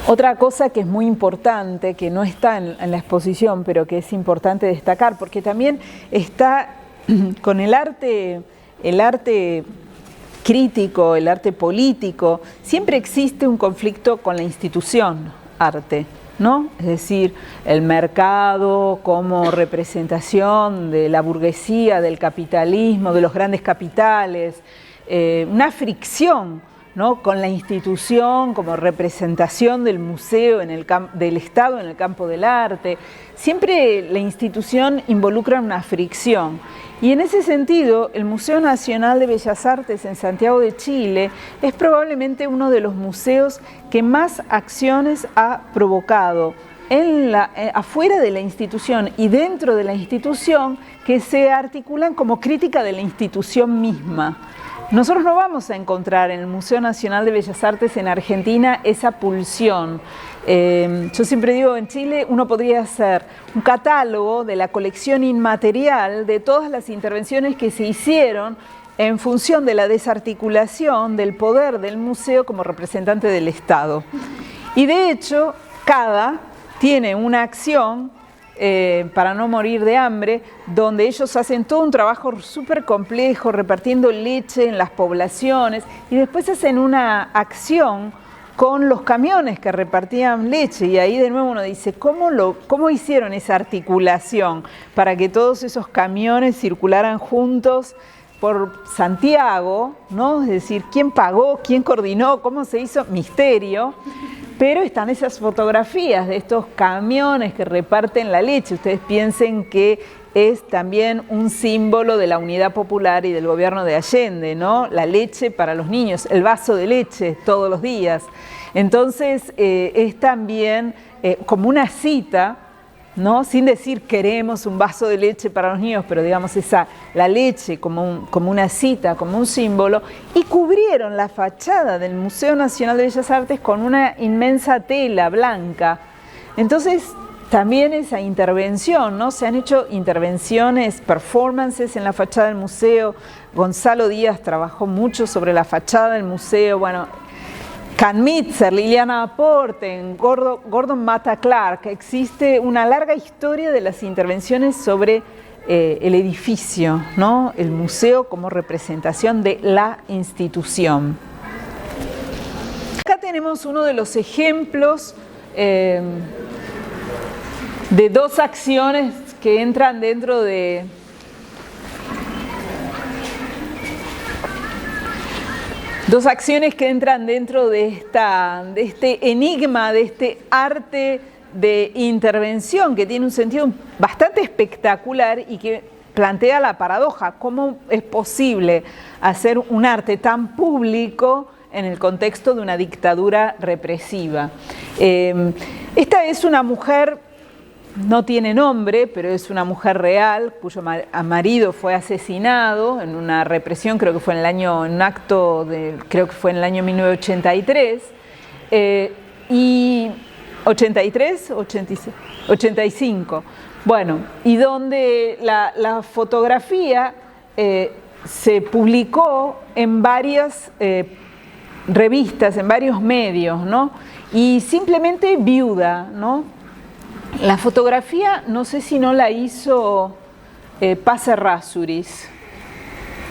Otra cosa que es muy importante, que no está en la exposición, pero que es importante destacar, porque también está con el arte crítico, el arte político, siempre existe un conflicto con la institución arte, ¿no? Es decir, el mercado como representación de la burguesía, del capitalismo, de los grandes capitales, una fricción, ¿no?, con la institución como representación del museo, del Estado en el campo del arte. Siempre la institución involucra una fricción. Y en ese sentido, el Museo Nacional de Bellas Artes en Santiago de Chile es probablemente uno de los museos que más acciones ha provocado afuera de la institución y dentro de la institución, que se articulan como crítica de la institución misma. Nosotros no vamos a encontrar en el Museo Nacional de Bellas Artes en Argentina esa pulsión. Yo siempre digo, en Chile uno podría hacer un catálogo de la colección inmaterial de todas las intervenciones que se hicieron en función de la desarticulación del poder del museo como representante del Estado. Y de hecho, cada tiene una acción para no morir de hambre, donde ellos hacen todo un trabajo súper complejo, repartiendo leche en las poblaciones, y después hacen una acción con los camiones que repartían leche, y ahí de nuevo uno dice, ¿cómo hicieron esa articulación para que todos esos camiones circularan juntos por Santiago, ¿no? Es decir, ¿quién pagó? ¿Quién coordinó? ¿Cómo se hizo? Misterio. Pero están esas fotografías de estos camiones que reparten la leche. Ustedes piensen que es también un símbolo de la unidad popular y del gobierno de Allende, ¿no? La leche para los niños, el vaso de leche todos los días. Entonces es también como una cita, ¿no? Sin decir queremos un vaso de leche para los niños, pero digamos la leche como una cita, como un símbolo, y cubrieron la fachada del Museo Nacional de Bellas Artes con una inmensa tela blanca. Entonces también esa intervención, ¿no? Se han hecho intervenciones, performances en la fachada del museo. Gonzalo Díaz trabajó mucho sobre la fachada del museo, bueno, Can Mitzer, Liliana Aporte, Gordon Matta Clark. Existe una larga historia de las intervenciones sobre el edificio, ¿no? El museo como representación de la institución. Acá tenemos uno de los ejemplos de 2 acciones que entran dentro de este enigma, de este arte de intervención que tiene un sentido bastante espectacular y que plantea la paradoja. ¿Cómo es posible hacer un arte tan público en el contexto de una dictadura represiva. Esta es una mujer, no tiene nombre, pero es una mujer real, cuyo marido fue asesinado en una represión, creo que fue en un acto creo que fue en el año 1983, y 83, 86, 85. Bueno, y donde la fotografía se publicó en varias revistas, en varios medios, ¿no? Y simplemente viuda, ¿no? La fotografía, no sé si no la hizo Paz Errázuriz.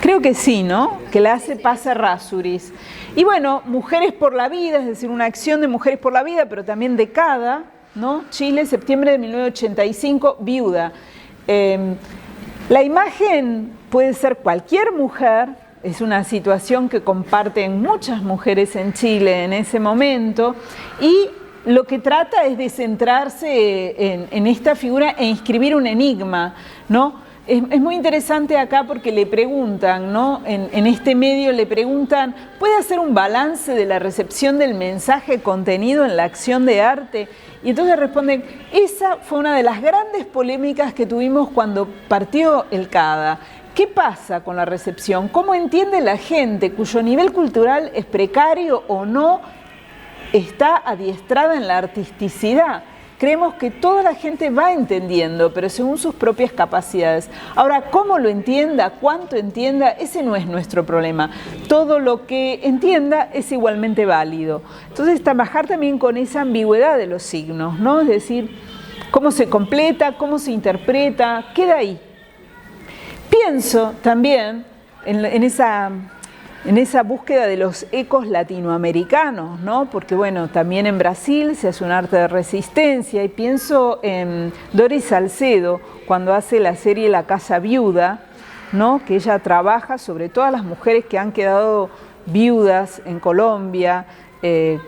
Creo que sí, ¿no? Que la hace Paz Errázuriz. Y bueno, Mujeres por la Vida, es decir, una acción de Mujeres por la Vida, pero también de CADA, ¿no? Chile, septiembre de 1985, viuda. La imagen puede ser cualquier mujer, es una situación que comparten muchas mujeres en Chile en ese momento, y lo que trata es de centrarse en esta figura e inscribir un enigma, ¿no? Es muy interesante acá porque le preguntan, ¿no? En este medio le preguntan, ¿puede hacer un balance de la recepción del mensaje contenido en la acción de arte? Y entonces responden, esa fue una de las grandes polémicas que tuvimos cuando partió el CADA. ¿Qué pasa con la recepción? ¿Cómo entiende la gente cuyo nivel cultural es precario o no está adiestrada en la artisticidad? Creemos que toda la gente va entendiendo, pero según sus propias capacidades. Ahora, cómo lo entienda, cuánto entienda, ese no es nuestro problema. Todo lo que entienda es igualmente válido. Entonces, trabajar también con esa ambigüedad de los signos, ¿no? Es decir, cómo se completa, cómo se interpreta, queda ahí. Pienso también en esa búsqueda de los ecos latinoamericanos, ¿no? Porque bueno, también en Brasil se hace un arte de resistencia, y pienso en Doris Salcedo cuando hace la serie La Casa Viuda, ¿no? Que ella trabaja sobre todas las mujeres que han quedado viudas en Colombia,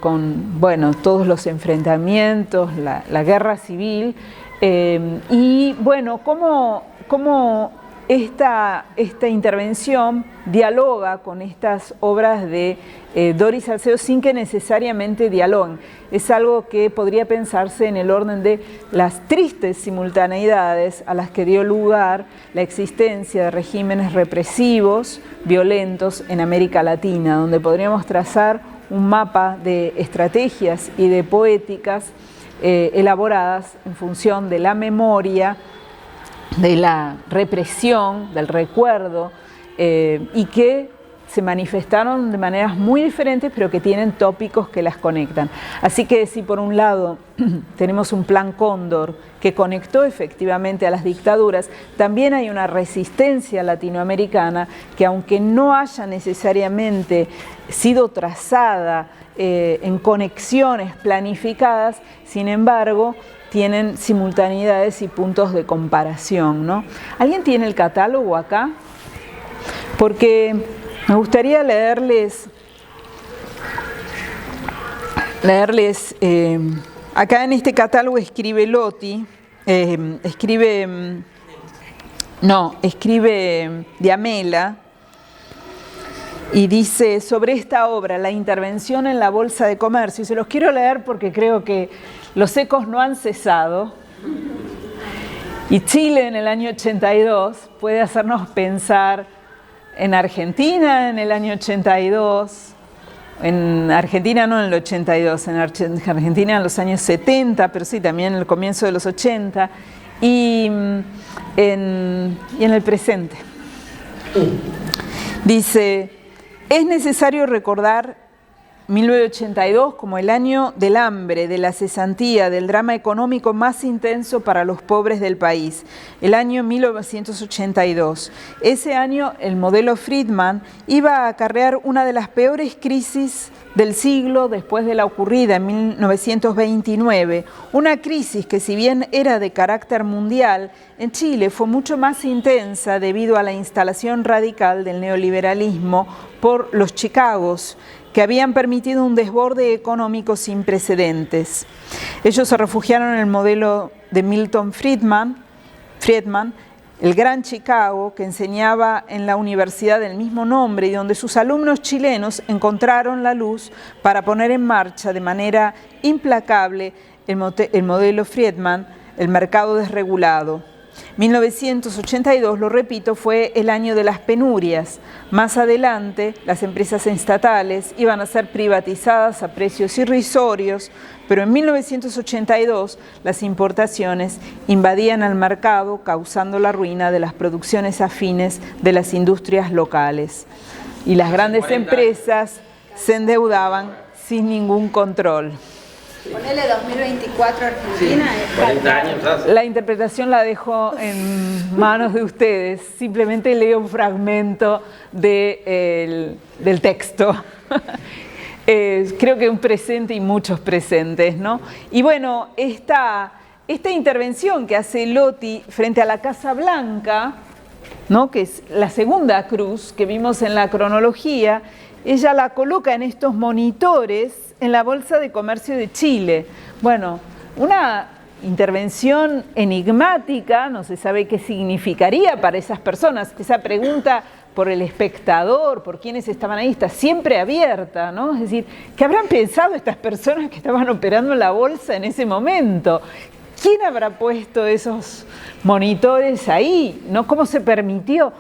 con bueno, todos los enfrentamientos, la guerra civil, y bueno, cómo esta intervención dialoga con estas obras de Doris Salcedo sin que necesariamente dialoguen. Es algo que podría pensarse en el orden de las tristes simultaneidades a las que dio lugar la existencia de regímenes represivos, violentos en América Latina, donde podríamos trazar un mapa de estrategias y de poéticas elaboradas en función de la memoria, de la represión, del recuerdo, y que se manifestaron de maneras muy diferentes, pero que tienen tópicos que las conectan. Así que si por un lado tenemos un plan Cóndor que conectó efectivamente a las dictaduras, también hay una resistencia latinoamericana que, aunque no haya necesariamente sido trazada en conexiones planificadas, sin embargo, tienen simultaneidades y puntos de comparación, ¿no? ¿Alguien tiene el catálogo acá? Porque me gustaría leerles acá en este catálogo escribe Lotti, escribe Diamela, y dice sobre esta obra, la intervención en la Bolsa de Comercio, y se los quiero leer porque creo que los ecos no han cesado, y Chile en el año 82 puede hacernos pensar en Argentina en el año 82, en Argentina no en el 82, en Argentina en los años 70, pero sí también en el comienzo de los 80, y en el presente. Dice, es necesario recordar 1982 como el año del hambre, de la cesantía, del drama económico más intenso para los pobres del país, el año 1982. Ese año el modelo Friedman iba a acarrear una de las peores crisis del siglo después de la ocurrida en 1929, una crisis que, si bien era de carácter mundial, en Chile fue mucho más intensa debido a la instalación radical del neoliberalismo por los Chicagos, que habían permitido un desborde económico sin precedentes. Ellos se refugiaron en el modelo de Milton Friedman, el Gran Chicago, que enseñaba en la universidad del mismo nombre y donde sus alumnos chilenos encontraron la luz para poner en marcha de manera implacable el modelo Friedman, el mercado desregulado. 1982, lo repito, fue el año de las penurias. Más adelante, las empresas estatales iban a ser privatizadas a precios irrisorios, pero en 1982 las importaciones invadían el mercado, causando la ruina de las producciones afines de las industrias locales. Y las grandes empresas se endeudaban sin ningún control. Ponele 2024 Argentina. Sí, 40 años hace. La interpretación la dejo en manos de ustedes. Simplemente leo un fragmento del texto. Creo que un presente y muchos presentes, ¿no? Y bueno, esta intervención que hace Loti frente a la Casa Blanca, ¿no?, que es la segunda cruz que vimos en la cronología, ella la coloca en estos monitores en la Bolsa de Comercio de Chile. Bueno, una intervención enigmática, no se sabe qué significaría para esas personas. Esa pregunta por el espectador, por quienes estaban ahí, está siempre abierta, ¿no? Es decir, ¿qué habrán pensado estas personas que estaban operando en la bolsa en ese momento? ¿Quién habrá puesto esos monitores ahí? ¿No? ¿Cómo se permitió?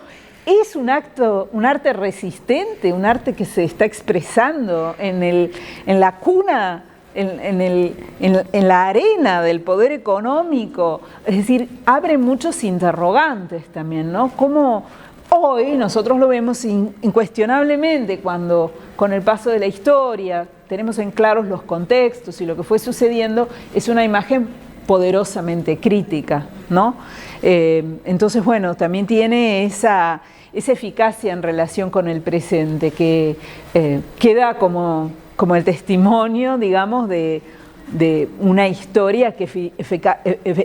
Es un arte resistente, un arte que se está expresando en la cuna, en la arena del poder económico. Es decir, abre muchos interrogantes también, ¿no? Cómo hoy nosotros lo vemos incuestionablemente cuando con el paso de la historia tenemos en claros los contextos y lo que fue sucediendo, es una imagen poderosamente crítica, ¿no? Entonces, bueno, también tiene esa eficacia en relación con el presente que queda como el testimonio, digamos, de una historia que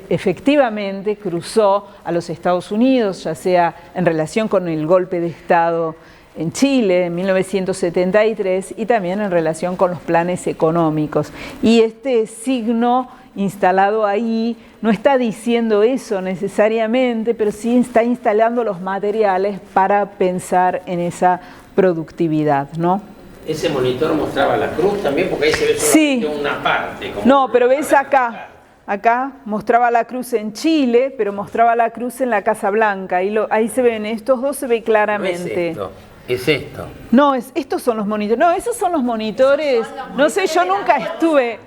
efectivamente cruzó a los Estados Unidos, ya sea en relación con el golpe de Estado en Chile en 1973 y también en relación con los planes económicos. Y este signo instalado ahí no está diciendo eso necesariamente, pero sí está instalando los materiales para pensar en esa productividad, ¿no? Ese monitor mostraba la cruz también, porque ahí se ve solamente una parte. No, pero ves acá mostraba la cruz en Chile, pero mostraba la cruz en la Casa Blanca. Ahí se ven, estos dos se ve claramente. No es esto. No, estos son los monitores. No, esos son los monitores. No sé, yo nunca estuve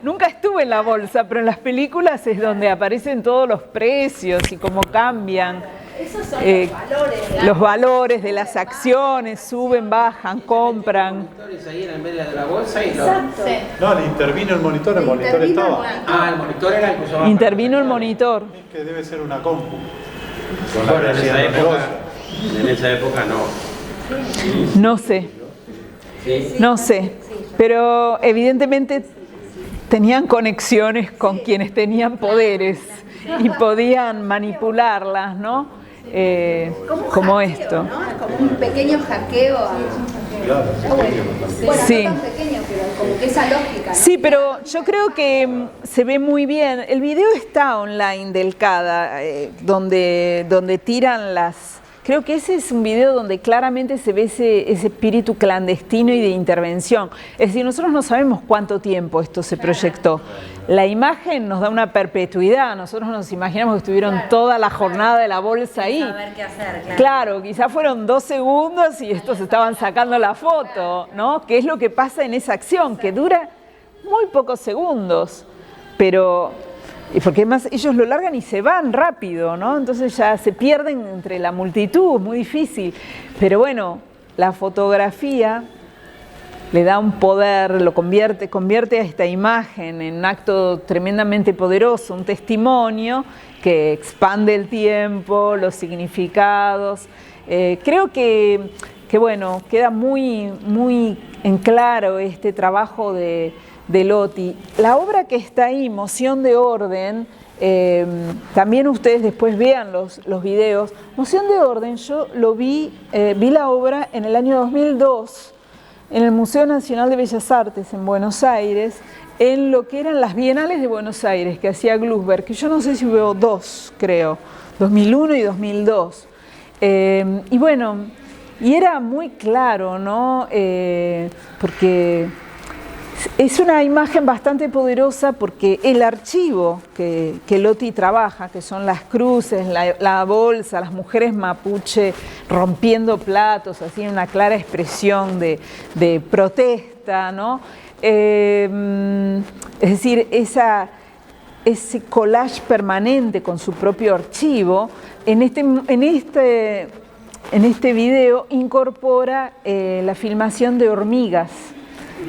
en la bolsa, pero en las películas es donde aparecen todos los precios y cómo cambian. Esos son los valores. Los valores de las acciones, suben, bajan, compran. Monitores ahí en el medio de la bolsa y Exacto. No, le intervino el monitor estaba. el monitor era el que usaba. Intervino el monitor. Es que debe ser una compu. Bueno, en esa época no. No sé. Sí. No sé, pero evidentemente tenían conexiones con quienes tenían poderes y podían manipularlas, ¿no? Como hackeo, esto. ¿no? Como un pequeño hackeo. Claro, Bueno, sí. no tan pequeño, pero como que esa lógica, ¿no? Sí, pero yo creo que se ve muy bien. El video está online del CADA, donde tiran las... Creo que ese es un video donde claramente se ve ese espíritu clandestino y de intervención. Es decir, nosotros no sabemos cuánto tiempo esto se proyectó. La imagen nos da una perpetuidad. Nosotros nos imaginamos que estuvieron toda la jornada de la bolsa ahí. Saber qué hacer, Claro, quizás fueron 2 segundos y estos estaban sacando la foto, ¿no? ¿Qué es lo que pasa en esa acción? Que dura muy pocos segundos, pero... Porque además ellos lo largan y se van rápido, ¿no? Entonces ya se pierden entre la multitud, muy difícil. Pero bueno, la fotografía le da un poder, lo convierte a esta imagen en un acto tremendamente poderoso, un testimonio que expande el tiempo, los significados. Creo que bueno, queda muy, muy en claro este trabajo de Loti. La obra que está ahí, Moción de Orden, también ustedes después vean los videos. Moción de Orden, yo vi la obra en el año 2002, en el Museo Nacional de Bellas Artes en Buenos Aires, en lo que eran las Bienales de Buenos Aires, que hacía Glusberg, que yo no sé si hubo dos, creo, 2001 y 2002. Y bueno, y era muy claro, ¿no? Porque es una imagen bastante poderosa porque el archivo que Loti trabaja, que son las cruces, la bolsa, las mujeres mapuche rompiendo platos, así una clara expresión de protesta, ¿no? Es decir, ese collage permanente con su propio archivo, en este video incorpora la filmación de hormigas,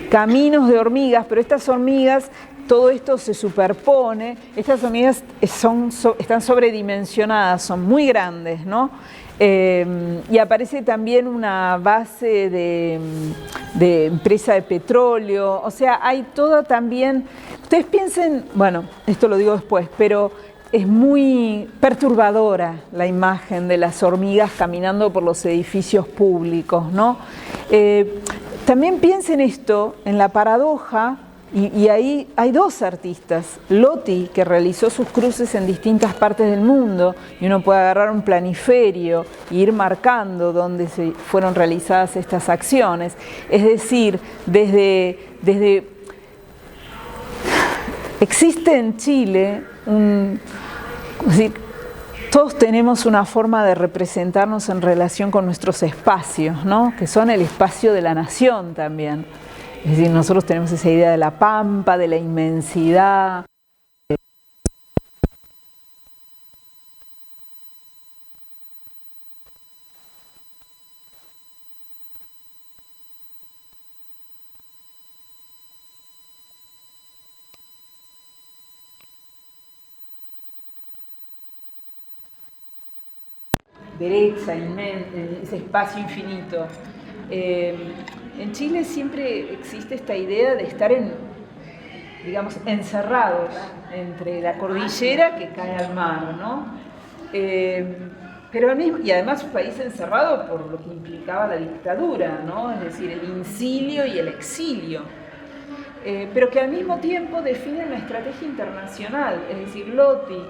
caminos de hormigas, pero estas hormigas, todo esto se superpone, estas hormigas están sobredimensionadas, son muy grandes, ¿no? Y aparece también una base de empresa de petróleo, o sea, hay toda también, ustedes piensen, bueno, esto lo digo después, pero es muy perturbadora la imagen de las hormigas caminando por los edificios públicos, ¿no? También piensen esto, en la paradoja, y ahí hay dos artistas, Loti, que realizó sus cruces en distintas partes del mundo, y uno puede agarrar un planiferio e ir marcando dónde se fueron realizadas estas acciones, es decir, desde existe en Chile es decir, todos tenemos una forma de representarnos en relación con nuestros espacios, ¿no? Que son el espacio de la nación también. Es decir, nosotros tenemos esa idea de la pampa, de la inmensidad. Derecha, ese espacio infinito. En Chile siempre existe esta idea de estar digamos, encerrados entre la cordillera que cae al mar, ¿no? Pero y además un país encerrado por lo que implicaba la dictadura, ¿no? Es decir, el incilio y el exilio. Pero que al mismo tiempo define una estrategia internacional, es decir, Loti,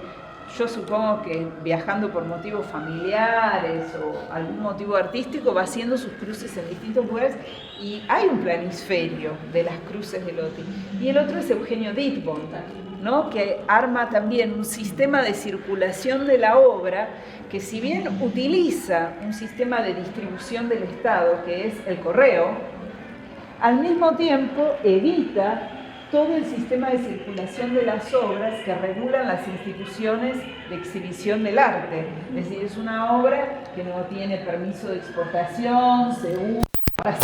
yo supongo que viajando por motivos familiares o algún motivo artístico va haciendo sus cruces en distintos lugares y hay un planisferio de las cruces de Loti. Y el otro es Eugenio Dittborn, ¿no? Que arma también un sistema de circulación de la obra que, si bien utiliza un sistema de distribución del Estado que es el correo, al mismo tiempo evita todo el sistema de circulación de las obras que regulan las instituciones de exhibición del arte. Es decir, es una obra que no tiene permiso de exportación, se usa.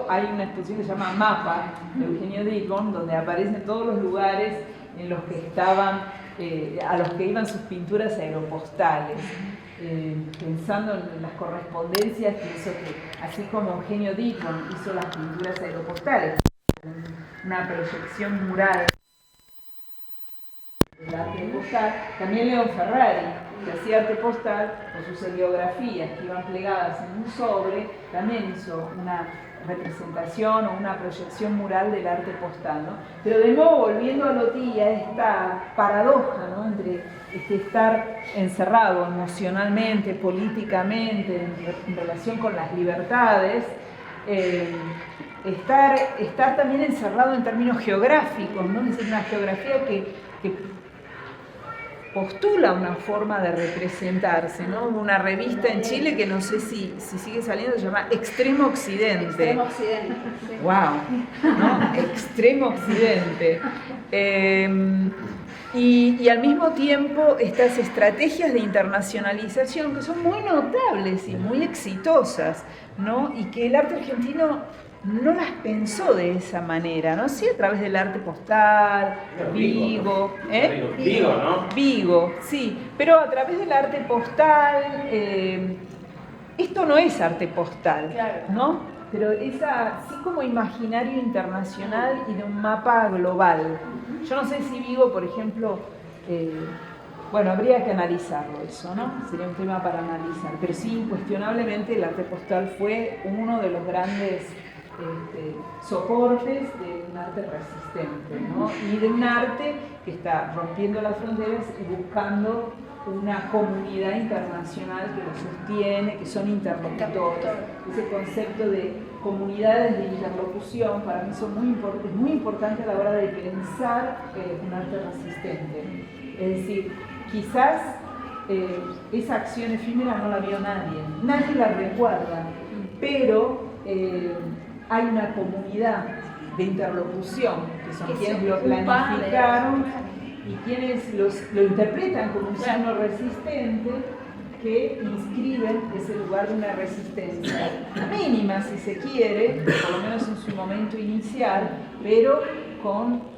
Hay una exposición que se llama Mapa de Eugenio Dittborn, donde aparecen todos los lugares en los que estaban, a los que iban sus pinturas aeropostales. Pensando en las correspondencias, pienso que así como Eugenio Dittborn hizo las pinturas aeropostales, una proyección mural del arte postal, también León Ferrari, que hacía arte postal con sus heliografías que iban plegadas en un sobre, también hizo una representación o una proyección mural del arte postal, ¿no? Pero de nuevo, volviendo a Loti, a esta paradoja, ¿no? Entre estar encerrado emocionalmente, políticamente, en relación con las libertades, estar también encerrado en términos geográficos, ¿no? Es una geografía que postula una forma de representarse, ¿no? Una revista en Chile que no sé si sigue saliendo, se llama Extremo Occidente. Extremo Occidente. Sí. ¡Wow! ¿No? Extremo Occidente. Y al mismo tiempo estas estrategias de internacionalización que son muy notables y muy exitosas, ¿no? Y que el arte argentino no las pensó de esa manera, ¿no? Sí, a través del arte postal, Vigo, ¿eh? Vigo, ¿no? Vigo, sí, pero a través del arte postal, esto no es arte postal, Claro. ¿no? pero es así como imaginario internacional y de un mapa global. Yo no sé si Vigo, por ejemplo, bueno, habría que analizarlo eso, ¿no? Sería un tema para analizar, pero sí, incuestionablemente el arte postal fue uno de los grandes soportes de un arte resistente, ¿no? Y de un arte que está rompiendo las fronteras y buscando una comunidad internacional que lo sostiene, que son interlocutores. Ese concepto de comunidades de interlocución para mí es muy importante a la hora de pensar un arte resistente. Es decir, quizás esa acción efímera no la vio nadie la recuerda, pero hay una comunidad de interlocución, que son quienes lo planificaron y quienes lo interpretan como un signo resistente, que inscriben ese lugar de una resistencia mínima, si se quiere, por lo menos en su momento inicial, pero con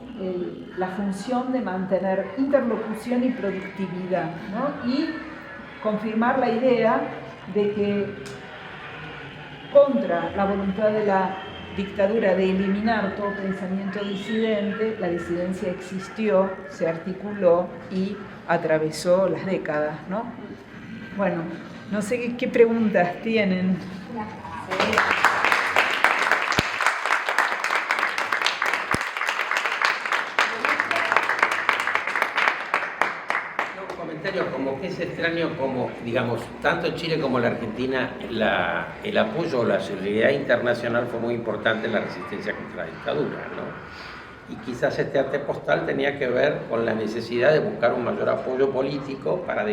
la función de mantener interlocución y productividad, ¿no? Y confirmar la idea de que contra la voluntad de la dictadura de eliminar todo pensamiento disidente, la disidencia existió, se articuló y atravesó las décadas, ¿no? Bueno, no sé qué preguntas tienen. Como que es extraño como, digamos, tanto Chile como la Argentina, el apoyo o la solidaridad internacional fue muy importante en la resistencia contra la dictadura, ¿no? Y quizás este arte postal tenía que ver con la necesidad de buscar un mayor apoyo político para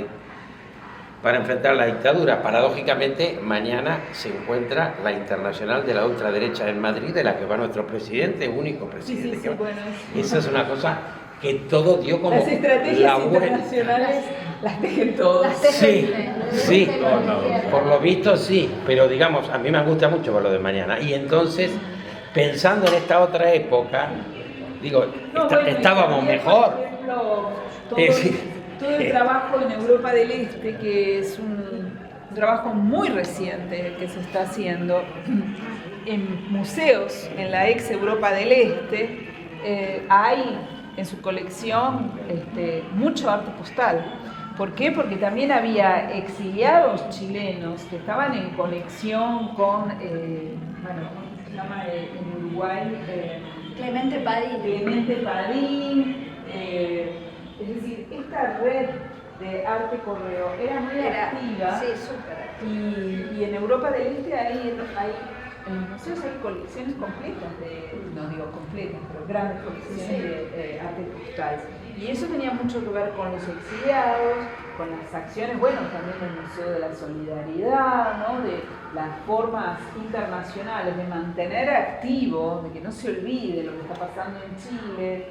enfrentar la dictadura. Paradójicamente, mañana se encuentra la Internacional de la Ultraderecha en Madrid, de la que va nuestro presidente, único presidente. Sí, bueno, esa es una cosa que todo dio como las estrategias internacionales las tejen todos. Sí, por lo visto sí, pero digamos, a mí me gusta mucho ver lo de mañana. Y entonces, pensando en esta otra época, digo, estábamos mejor. Por ejemplo, todo el trabajo en Europa del Este, que es un trabajo muy reciente que se está haciendo en museos en la ex Europa del Este, hay en su colección mucho arte postal. ¿Por qué? Porque también había exiliados chilenos que estaban en conexión con, bueno, ¿cómo se llama en Uruguay? Clemente Padín. Es decir, esta red de arte correo era muy activa. Sí, súper activa. Y en Europa del Este en los museos hay colecciones completas no digo completas, pero grandes colecciones de arte postal. Y eso tenía mucho que ver con los exiliados, con las acciones, bueno, también del Museo de la Solidaridad, ¿no? De las formas internacionales de mantener activo, de que no se olvide lo que está pasando en Chile,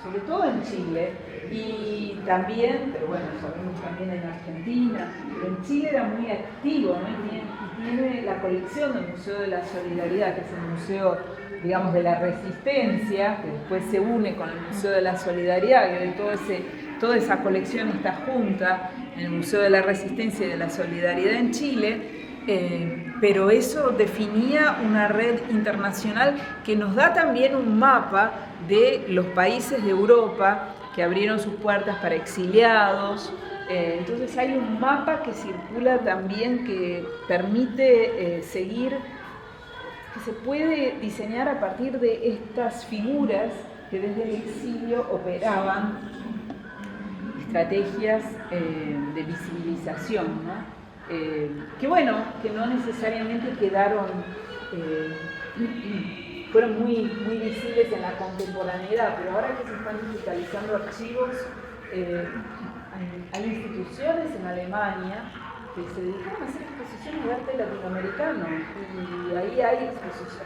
sobre todo en Chile, y también, pero bueno, sabemos también en Argentina, pero en Chile era muy activo, ¿no? Y tiene la colección del Museo de la Solidaridad, que es el museo, digamos, de la resistencia, que después se une con el Museo de la Solidaridad, y hoy toda esa colección está junta en el Museo de la Resistencia y de la Solidaridad en Chile. Pero eso definía una red internacional que nos da también un mapa de los países de Europa que abrieron sus puertas para exiliados. Entonces hay un mapa que circula también que permite seguir, que se puede diseñar a partir de estas figuras que desde el exilio operaban estrategias de visibilización, ¿no? Que bueno, que no necesariamente fueron muy visibles en la contemporaneidad, pero ahora que se están digitalizando archivos, hay instituciones en Alemania que se dedicaron a hacer exposiciones de arte latinoamericano, y ahí hay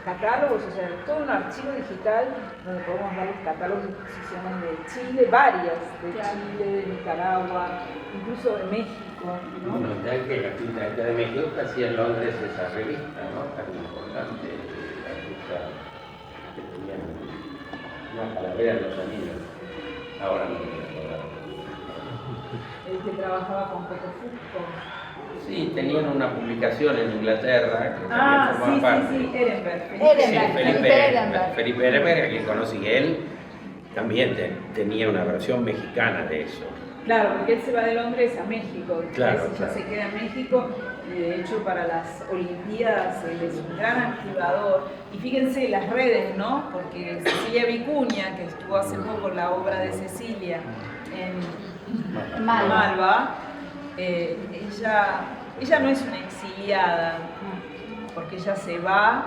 catálogos, o sea, todo un archivo digital donde podemos ver los catálogos de exposiciones de Chile, varias de Chile, de Nicaragua, incluso de México, ¿no? Bueno, ya que la Quinta de México que hacía en Londres esa revista, ¿no? Tan importante, la revista que tenían una calavera en los anillos. Ahora no me acuerdo. El que trabajaba con Coco Fusco. Sí, tenían una publicación en Inglaterra que Ah, también sí, formaba parte. sí, Ehrenberg. Felipe Ehrenberg, que conocí, él también tenía una versión mexicana de eso. Claro, porque él se va de Londres a México, Claro, ya claro. se queda en México y de hecho para las Olimpiadas él es un gran activador. Y fíjense las redes, ¿no? Porque Cecilia Vicuña, que estuvo hace poco en la obra de Cecilia en Malva, ella no es una exiliada, porque ella se va,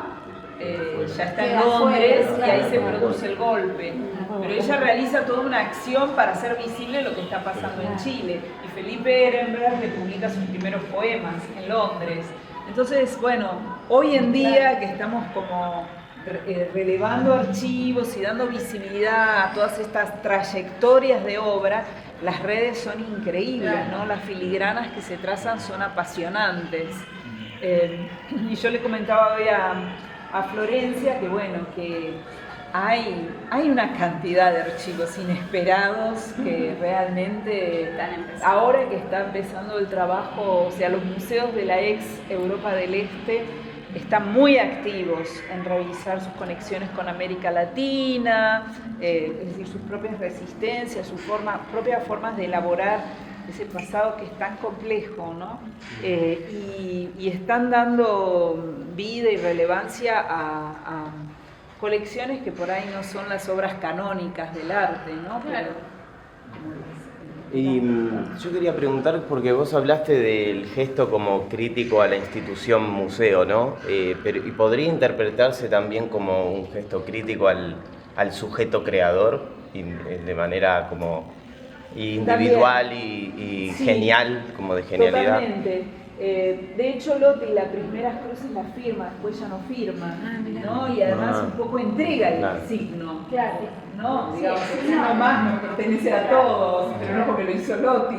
ya está en Londres y ahí se produce el golpe. Pero ella realiza toda una acción para hacer visible lo que está pasando en Chile. Y Felipe Ehrenberg le publica sus primeros poemas en Londres. Entonces, bueno, hoy en día que estamos como relevando archivos y dando visibilidad a todas estas trayectorias de obra, las redes son increíbles, ¿no? Las filigranas que se trazan son apasionantes. Y yo le comentaba hoy a Florencia que bueno, que hay una cantidad de archivos inesperados que realmente ahora que está empezando el trabajo, o sea, los museos de la ex Europa del Este están muy activos en revisar sus conexiones con América Latina, es decir, sus propias resistencias, sus propias formas de elaborar ese pasado que es tan complejo, ¿no? Y están dando vida y relevancia a colecciones que por ahí no son las obras canónicas del arte, ¿no? Claro. Y yo quería preguntar, porque vos hablaste del gesto como crítico a la institución museo, ¿no? ¿Y podría interpretarse también como un gesto crítico al sujeto creador, de manera como individual y sí, genial, como de genialidad? Totalmente. De hecho, Lotti las primeras cruces las firma, después ya no firma, ¿no? Y además un poco entrega el signo, ¿no? Digamos, el signo más nos pertenece a todos, pero no porque lo hizo Lotti,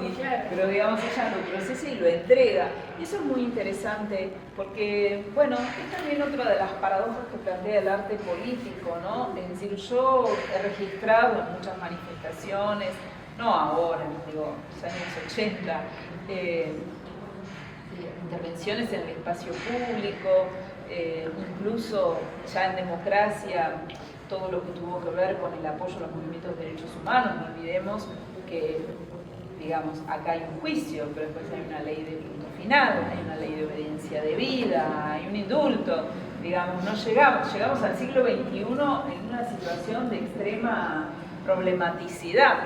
pero digamos, ella lo procesa y lo entrega. Y eso es muy interesante porque, bueno, es también otra de las paradojas que plantea el arte político, ¿no? Es decir, yo he registrado en muchas manifestaciones, no ahora, digo, los años 80, intervenciones en el espacio público, incluso ya en democracia, todo lo que tuvo que ver con el apoyo a los movimientos de derechos humanos. No olvidemos que, digamos, acá hay un juicio, pero después hay una ley de punto final, hay una ley de obediencia debida, hay un indulto. Digamos, no llegamos al siglo XXI en una situación de extrema problematicidad.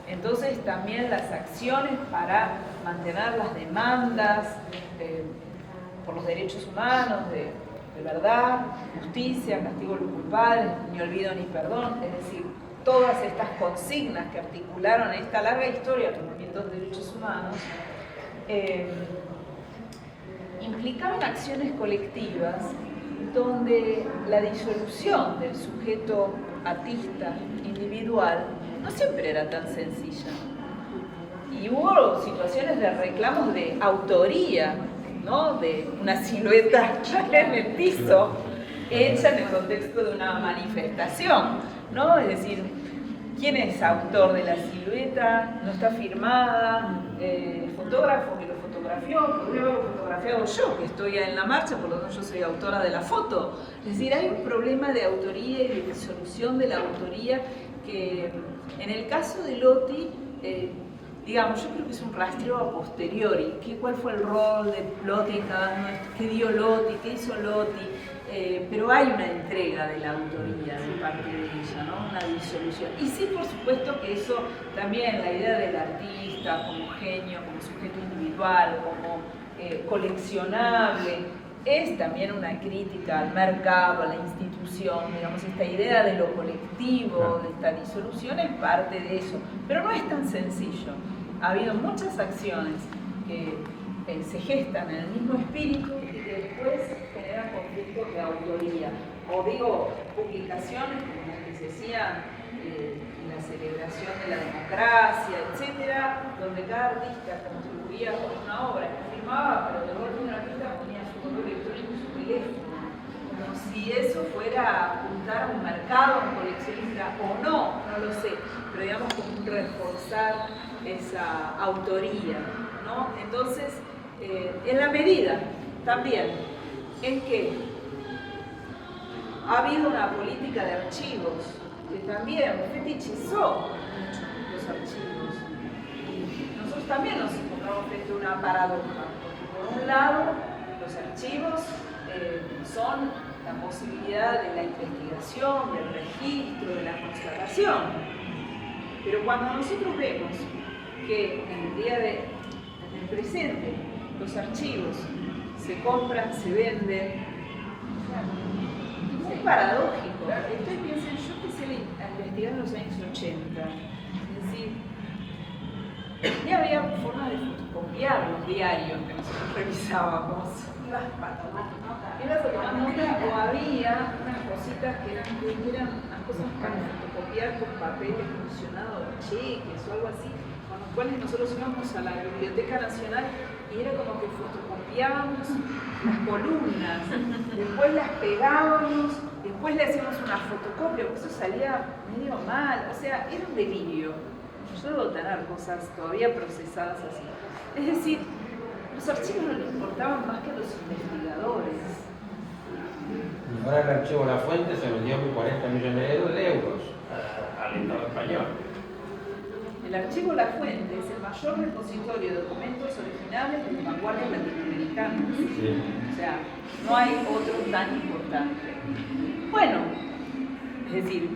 Entonces también las acciones para mantener las demandas por los derechos humanos, de verdad, justicia, castigo a los culpables, ni olvido ni perdón, es decir, todas estas consignas que articularon esta larga historia de los movimientos de derechos humanos, implicaban acciones colectivas donde la disolución del sujeto artista individual no siempre era tan sencilla. Y hubo situaciones de reclamos de autoría, ¿no? De una silueta en el piso, hecha en el contexto de una manifestación, ¿no? Es decir, ¿quién es autor de la silueta? No está firmada, el fotógrafo que lo fotografió, podría haberlo fotografiado yo, que estoy en la marcha, por lo tanto yo soy autora de la foto. Es decir, hay un problema de autoría y de disolución de la autoría que en el caso de Lotti, digamos, yo creo que es un rastreo a posteriori. ¿Cuál fue el rol de Lotti en cada uno? ¿Qué dio Lotti? ¿Qué hizo Lotti? Pero hay una entrega de la autoría de parte de ella, ¿no? Una disolución. Y sí, por supuesto que eso también, la idea del artista como genio, como sujeto individual, como coleccionable, es también una crítica al mercado, a la institución, digamos, esta idea de lo colectivo, de esta disolución es parte de eso, pero no es tan sencillo. Ha habido muchas acciones que se gestan en el mismo espíritu y que después generan conflictos de autoría, o digo, publicaciones como las que se hacían en la celebración de la democracia, etcétera, donde cada artista contribuía con una obra que firmaba, pero de golpe un artista ponía su correo electrónico y su teléfono, como si eso fuera a apuntar a un mercado, a un coleccionista, o no lo sé, pero digamos como un reforzar esa autoría, ¿no? Entonces, en la medida también en que ha habido una política de archivos que también fetichizó mucho los archivos. Y nosotros también nos encontramos frente a una paradoja, porque por un lado los archivos son la posibilidad de la investigación, del registro, de la constatación. Pero cuando nosotros vemos que en el presente los archivos se compran, se venden, es paradójico. Ustedes piensen, yo empecé a investigar en los años 80, es decir, ya había formas de fotocopiar los diarios que nosotros revisábamos. Ibas para tomar nota o había unas cositas que eran unas cosas para fotocopiar con papel emulsionado, cheques o algo así, con los cuales nosotros íbamos a la Biblioteca Nacional y era como que fotocopiábamos las columnas, después las pegábamos, después le hacíamos una fotocopia, porque eso salía medio mal, o sea, era un delirio. Yo debo tener cosas todavía procesadas así. Es decir, los archivos no les importaban más que a los investigadores. Ahora el archivo La Fuente se vendió por 40 millones de euros al Estado español. El archivo La Fuente es el mayor repositorio de documentos originales de vanguardias latinoamericanas. Sí. O sea, no hay otro tan importante. Bueno, es decir,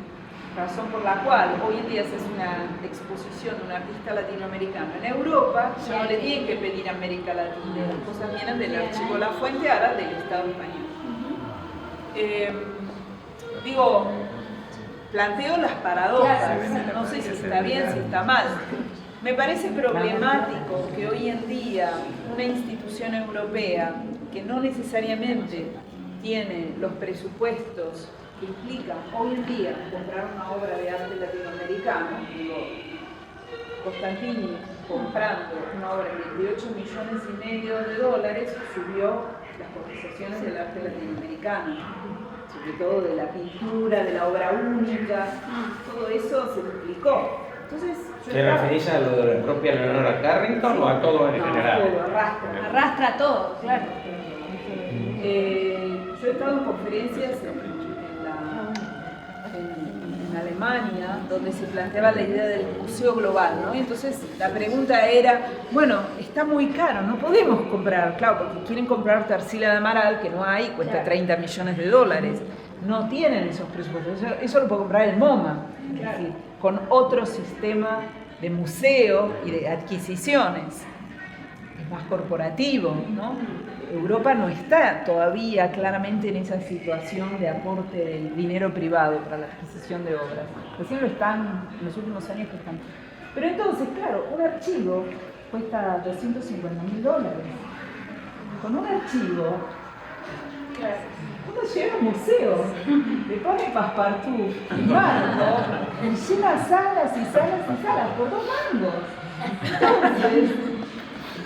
razón por la cual hoy en día se hace una exposición de un artista latinoamericano en Europa, ya no le tienen que pedir a América Latina, las cosas vienen del archivo La Fuente, ahora del Estado español. Planteo las paradojas, no sé si está bien, si está mal. Me parece problemático que hoy en día una institución europea que no necesariamente tiene los presupuestos que implican hoy en día comprar una obra de arte latinoamericano, Costantini comprando una obra de 28,5 millones de dólares subió las cotizaciones del arte latinoamericano, sobre todo de la pintura, de la obra única, todo eso se duplicó. Entonces, ¿te referís a lo de la propia Leonora Carrington o a todo en general? Todo, arrastra todo, claro. Yo he estado en conferencias en Alemania, donde se planteaba la idea del museo global, ¿no? Y entonces la pregunta era, bueno, está muy caro, no podemos comprar, claro, porque quieren comprar Tarsila de Amaral, que no hay, cuesta 30 millones de dólares. No tienen esos presupuestos, eso lo puede comprar el MoMA, es decir, con otro sistema de museo y de adquisiciones. Es más corporativo, ¿no? Europa no está todavía claramente en esa situación de aporte del dinero privado para la adquisición de obras. Recién lo están, en los últimos años que están. Pero entonces, claro, un archivo cuesta $250.000. Con un archivo, uno llega a un museo, le pone Passepartout, mando, y llena salas y salas y salas por 2 mangos. Entonces,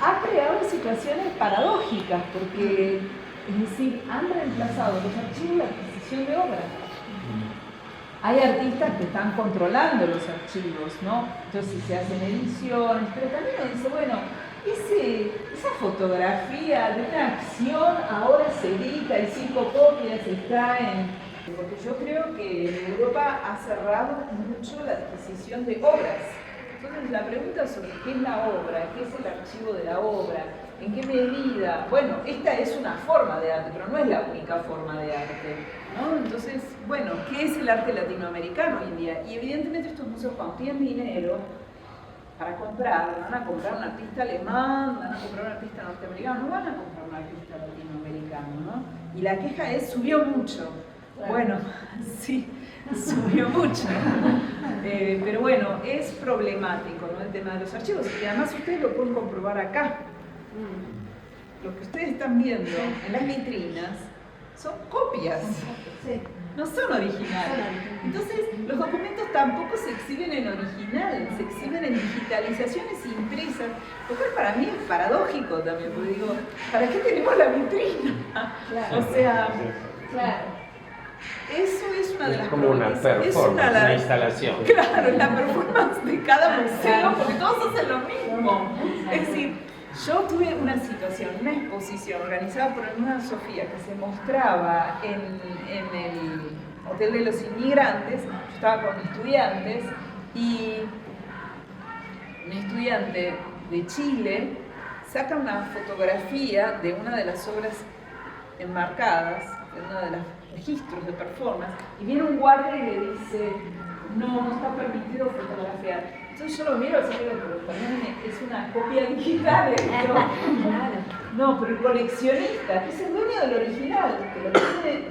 ha creado situaciones paradójicas porque, es decir, han reemplazado los archivos la adquisición de obras. Hay artistas que están controlando los archivos, ¿no? Entonces se hacen ediciones, pero también uno dice, bueno, esa fotografía de una acción ahora se edita y 5 copias se extraen. Porque yo creo que en Europa ha cerrado mucho la adquisición de obras. Entonces la pregunta sobre qué es la obra, qué es el archivo de la obra, en qué medida, bueno, esta es una forma de arte, pero no es la única forma de arte, ¿no? Entonces, bueno, ¿qué es el arte latinoamericano hoy en día? Y evidentemente estos museos cuando tienen dinero para comprar, van a comprar un artista alemán, van a comprar un artista norteamericano, no van a comprar un artista latinoamericano, ¿no? Y la queja es, subió mucho. Bueno, sí, subió mucho. Pero bueno, es problemático, ¿no? El tema de los archivos. Y además ustedes lo pueden comprobar acá. Lo que ustedes están viendo en las vitrinas son copias. No son originales. Entonces, los documentos tampoco se exhiben en original, se exhiben en digitalizaciones impresas, lo cual para mí es paradójico también, porque digo, ¿para qué tenemos la vitrina? Claro. O sea, claro. Eso es una de las como una performance, una instalación. Claro, la performance de cada museo, porque todos hacen lo mismo. Es decir, Yo tuve una situación, una exposición organizada por Hermana Sofía que se mostraba en el Hotel de los Inmigrantes. Yo estaba con estudiantes y un estudiante de Chile saca una fotografía de una de las obras enmarcadas, de uno de los registros de performance, y viene un guardia y le dice, no está permitido fotografiar. Entonces yo lo miro así, pero también es una copia digital. No, pero el coleccionista, que es el dueño del original, que lo tiene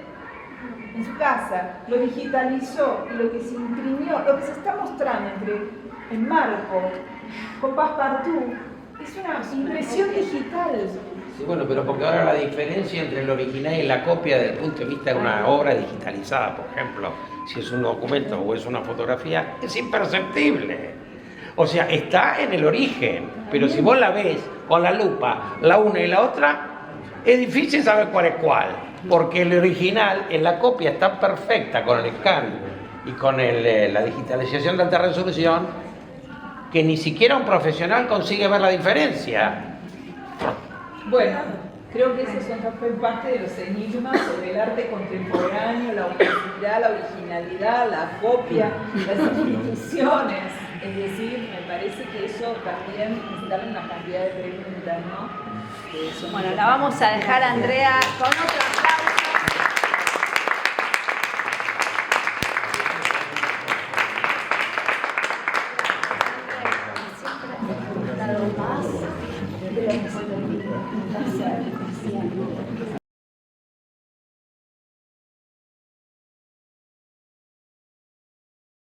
en su casa, lo digitalizó y lo que se imprimió, lo que se está mostrando en marco, con Passepartout, es una impresión digital. Sí, bueno, pero porque ahora la diferencia entre el original y la copia desde el punto de vista de una obra digitalizada, por ejemplo, si es un documento o es una fotografía, es imperceptible. O sea, está en el origen, pero si vos la ves con la lupa, la una y la otra, es difícil saber cuál es cuál, porque el original en la copia está perfecta con el scan y con la digitalización de alta resolución, que ni siquiera un profesional consigue ver la diferencia. Bueno, creo que esos son parte de los enigmas sobre el arte contemporáneo, la unicidad, la originalidad, la copia, las instituciones. Es decir, me parece que eso también necesita una cantidad de preguntas, ¿no? Bueno, la vamos a dejar a Andrea con otro aplauso.